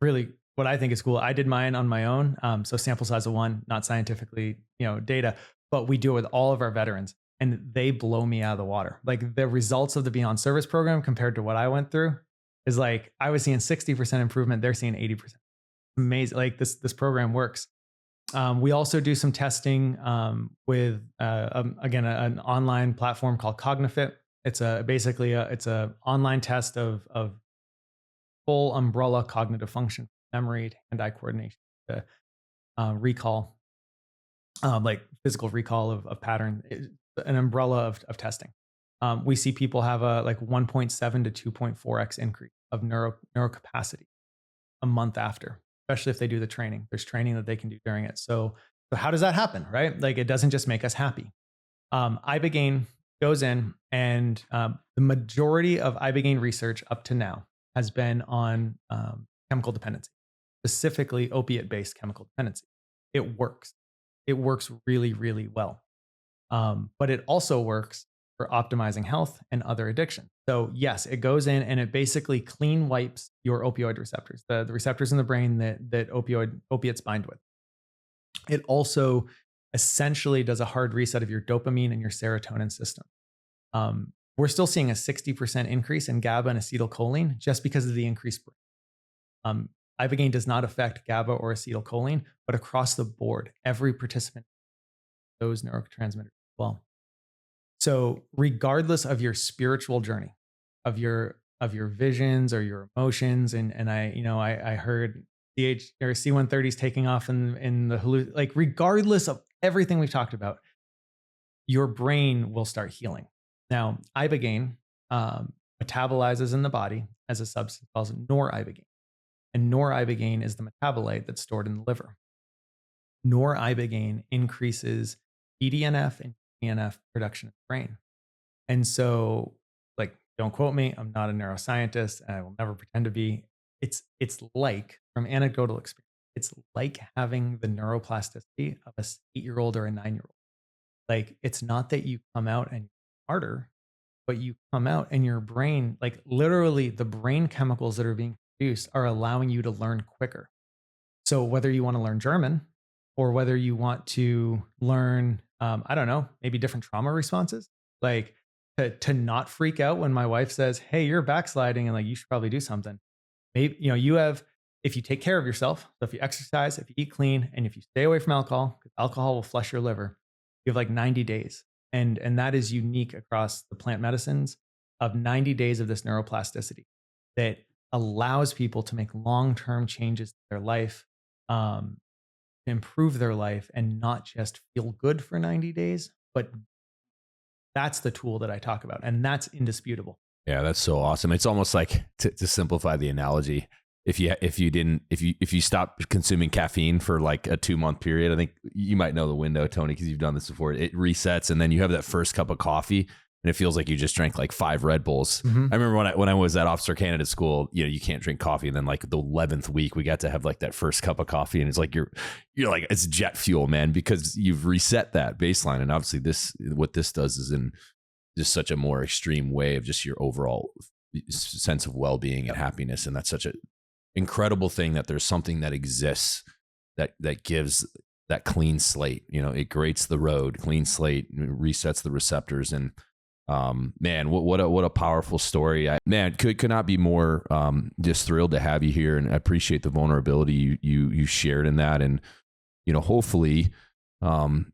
Speaker 1: Really, what I think is cool, I did mine on my own. So sample size of 1, not scientifically, data, but we do it with all of our veterans. And they blow me out of the water. Like the results of the Beond Service program compared to what I went through is like, I was seeing 60% improvement. They're seeing 80%. Amazing. Like this program works. We also do some testing with, again, an online platform called Cognifit. It's it's a online test of full umbrella cognitive function, memory, to hand-eye coordination, to recall, like physical recall of pattern. An umbrella of testing. We see people have a 1.7 to 2.4x increase of neurocapacity a month after, especially if they do the training. There's training that they can do during it. So how does that happen, right? Like it doesn't just make us happy. Ibogaine goes in, and the majority of Ibogaine research up to now has been on chemical dependency, specifically opiate-based chemical dependency. It works. It works really, really well. But it also works for optimizing health and other addictions. So yes, it goes in and it basically clean wipes your opioid receptors, the receptors in the brain that opiates bind with. It also essentially does a hard reset of your dopamine and your serotonin system. We're still seeing a 60% increase in GABA and acetylcholine just because of the increased brain. Ibogaine does not affect GABA or acetylcholine, but across the board, every participant those neurotransmitters as well. So regardless of your spiritual journey, of your visions or your emotions, and I heard C-130s taking off in the like regardless of everything we've talked about, your brain will start healing. Now, Ibogaine metabolizes in the body as a substance called noribogaine, and noribogaine is the metabolite that's stored in the liver. Noribogaine increases BDNF and ENF production in the brain. And so, like, don't quote me, I'm not a neuroscientist and I will never pretend to be. It's like, from anecdotal experience, it's like having the neuroplasticity of a 8-year-old or a 9-year-old. Like, it's not that you come out and you're smarter, but you come out and your brain, like literally the brain chemicals that are being produced are allowing you to learn quicker. So whether you want to learn German or whether you want to learn, I don't know, maybe different trauma responses, like to not freak out when my wife says, hey, you're backsliding and like, you should probably do something. Maybe, you have if you take care of yourself, so if you exercise, if you eat clean, and if you stay away from alcohol, because alcohol will flush your liver, you have like 90 days. And that is unique across the plant medicines of 90 days of this neuroplasticity that allows people to make long-term changes to their life, improve their life, and not just feel good for 90 days, but that's the tool that I talk about. And that's indisputable.
Speaker 2: Yeah, that's so awesome. It's almost like, to simplify the analogy, if you stop consuming caffeine for like a 2-month period, I think you might know the window, Tony, because you've done this before. It resets, and then you have that first cup of coffee, and it feels like you just drank like 5 Red Bulls. Mm-hmm. I remember when I was at Officer Candidate School, you can't drink coffee, and then like the 11th week, we got to have like that first cup of coffee, and it's like you're like, it's jet fuel, man, because you've reset that baseline. And obviously, what this does is in just such a more extreme way of just your overall sense of well-being and happiness, and that's such a incredible thing that there's something that exists that gives that clean slate. It grates the road, clean slate, resets the receptors. And man, what a powerful story. Could not be more just thrilled to have you here, and I appreciate the vulnerability you shared in that. And hopefully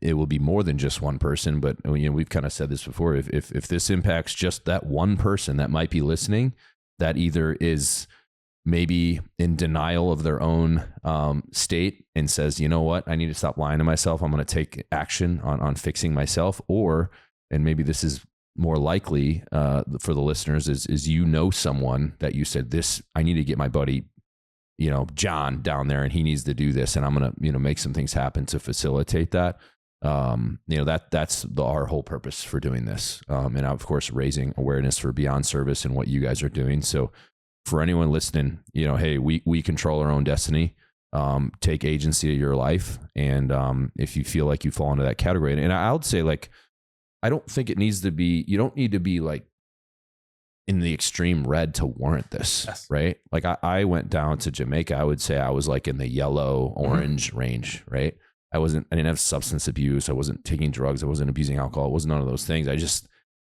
Speaker 2: it will be more than just one person, but we've kind of said this before. If this impacts just that one person that might be listening, that either is maybe in denial of their own state and says, you know what, I need to stop lying to myself, I'm going to take action on fixing myself. Or, and maybe this is more likely for the listeners, is someone that you said, this, I need to get my buddy, John down there, and he needs to do this, and I'm going to, make some things happen to facilitate that. That's our whole purpose for doing this. And of course, raising awareness for Beond Service and what you guys are doing. So for anyone listening, hey, we control our own destiny. Take agency of your life. And if you feel like you fall into that category, and I would say, like, I don't think it needs to be, you don't need to be like in the extreme red to warrant this, yes. Right? Like I went down to Jamaica, I would say I was like in the yellow, orange range, right? I didn't have substance abuse. I wasn't taking drugs. I wasn't abusing alcohol. It was none of those things. I just,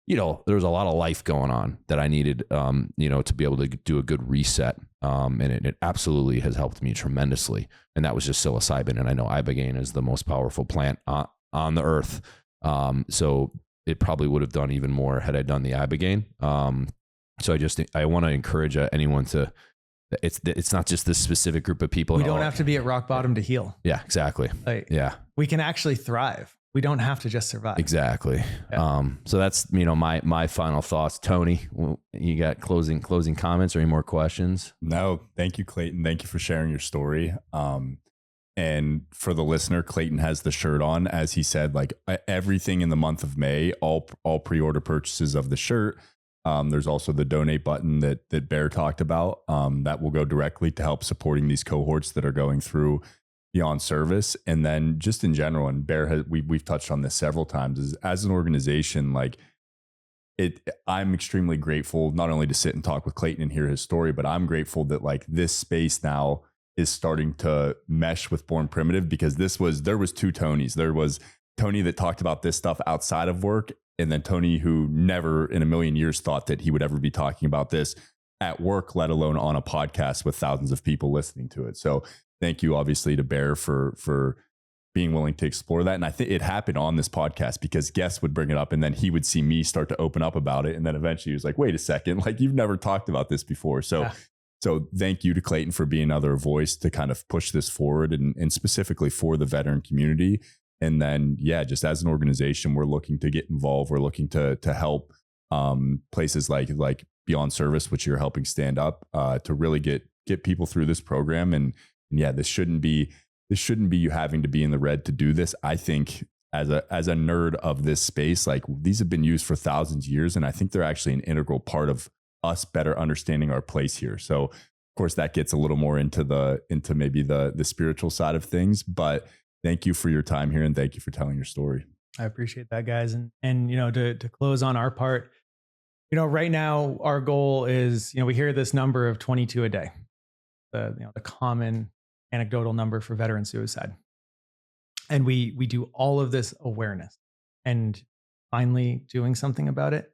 Speaker 2: there was a lot of life going on that I needed, to be able to do a good reset. And it absolutely has helped me tremendously. And that was just psilocybin. And I know Ibogaine is the most powerful plant on the earth. So it probably would have done even more had I done the Ibogaine. So I want to encourage anyone to, it's not just this specific group of people.
Speaker 1: We don't have to be at rock bottom to heal.
Speaker 2: Yeah, exactly. We
Speaker 1: can actually thrive. We don't have to just survive.
Speaker 2: Exactly. Yeah. So that's, my final thoughts. Tony, you got closing comments or any more questions?
Speaker 3: No, thank you, Clayton. Thank you for sharing your story. And for the listener, Clayton has the shirt on, as he said, like everything in the month of May, all pre-order purchases of the shirt. There's also the donate button that Bear talked about, that will go directly to help supporting these cohorts that are going through Beond Service. And then just in general, and Bear we've touched on this several times, is as an organization, like I'm extremely grateful not only to sit and talk with Clayton and hear his story, but I'm grateful that like this space now is starting to mesh with Born Primitive, because there was two Tonys. There was Tony that talked about this stuff outside of work, and then Tony who never in a million years thought that he would ever be talking about this at work, let alone on a podcast with thousands of people listening to it. So thank you obviously to Bear for being willing to explore that. And I think it happened on this podcast because guests would bring it up, and then he would see me start to open up about it. And then eventually he was like, wait a second, like you've never talked about this before. So thank you to Clayton for being another voice to kind of push this forward, and specifically for the veteran community. And then, just as an organization, we're looking to get involved. We're looking to help places like Beond Service, which you're helping stand up, to really get people through this program. And this shouldn't be you having to be in the red to do this. I think as a nerd of this space, like these have been used for thousands of years, and I think they're actually an integral part of us better understanding our place here. So of course that gets a little more into maybe the spiritual side of things, but thank you for your time here, and thank you for telling your story.
Speaker 1: I appreciate that, guys. And to close on our part, right now our goal is, we hear this number of 22 a day, the common anecdotal number for veteran suicide. And we do all of this awareness and finally doing something about it.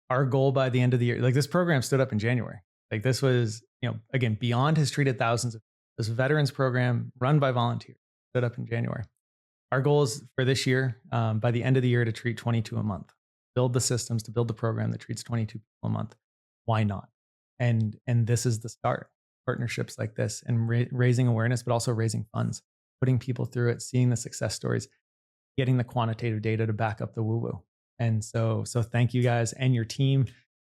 Speaker 1: Our goal by the end of the year, like this program stood up in January. Like this was, again, Beond has treated thousands of this veterans program run by volunteers, stood up in January. Our goal is for this year, by the end of the year, to treat 22 a month. Build the systems to build the program that treats 22 people a month. Why not? And this is the start. Partnerships like this and raising awareness, but also raising funds, putting people through it, seeing the success stories, getting the quantitative data to back up the woo-woo. And so thank you guys and your team.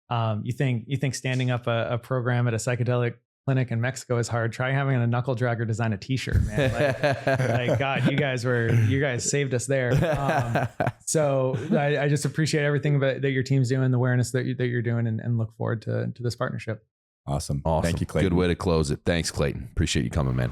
Speaker 1: You think standing up a program at a psychedelic clinic in Mexico is hard? Try having a knuckle dragger design a t-shirt, man. Like God, you guys saved us there. So I just appreciate everything that your team's doing, the awareness that you're doing, and look forward to this partnership.
Speaker 3: Awesome.
Speaker 2: Awesome.
Speaker 3: Thank you, Clayton.
Speaker 2: Good way to close it. Thanks, Clayton. Appreciate you coming, man.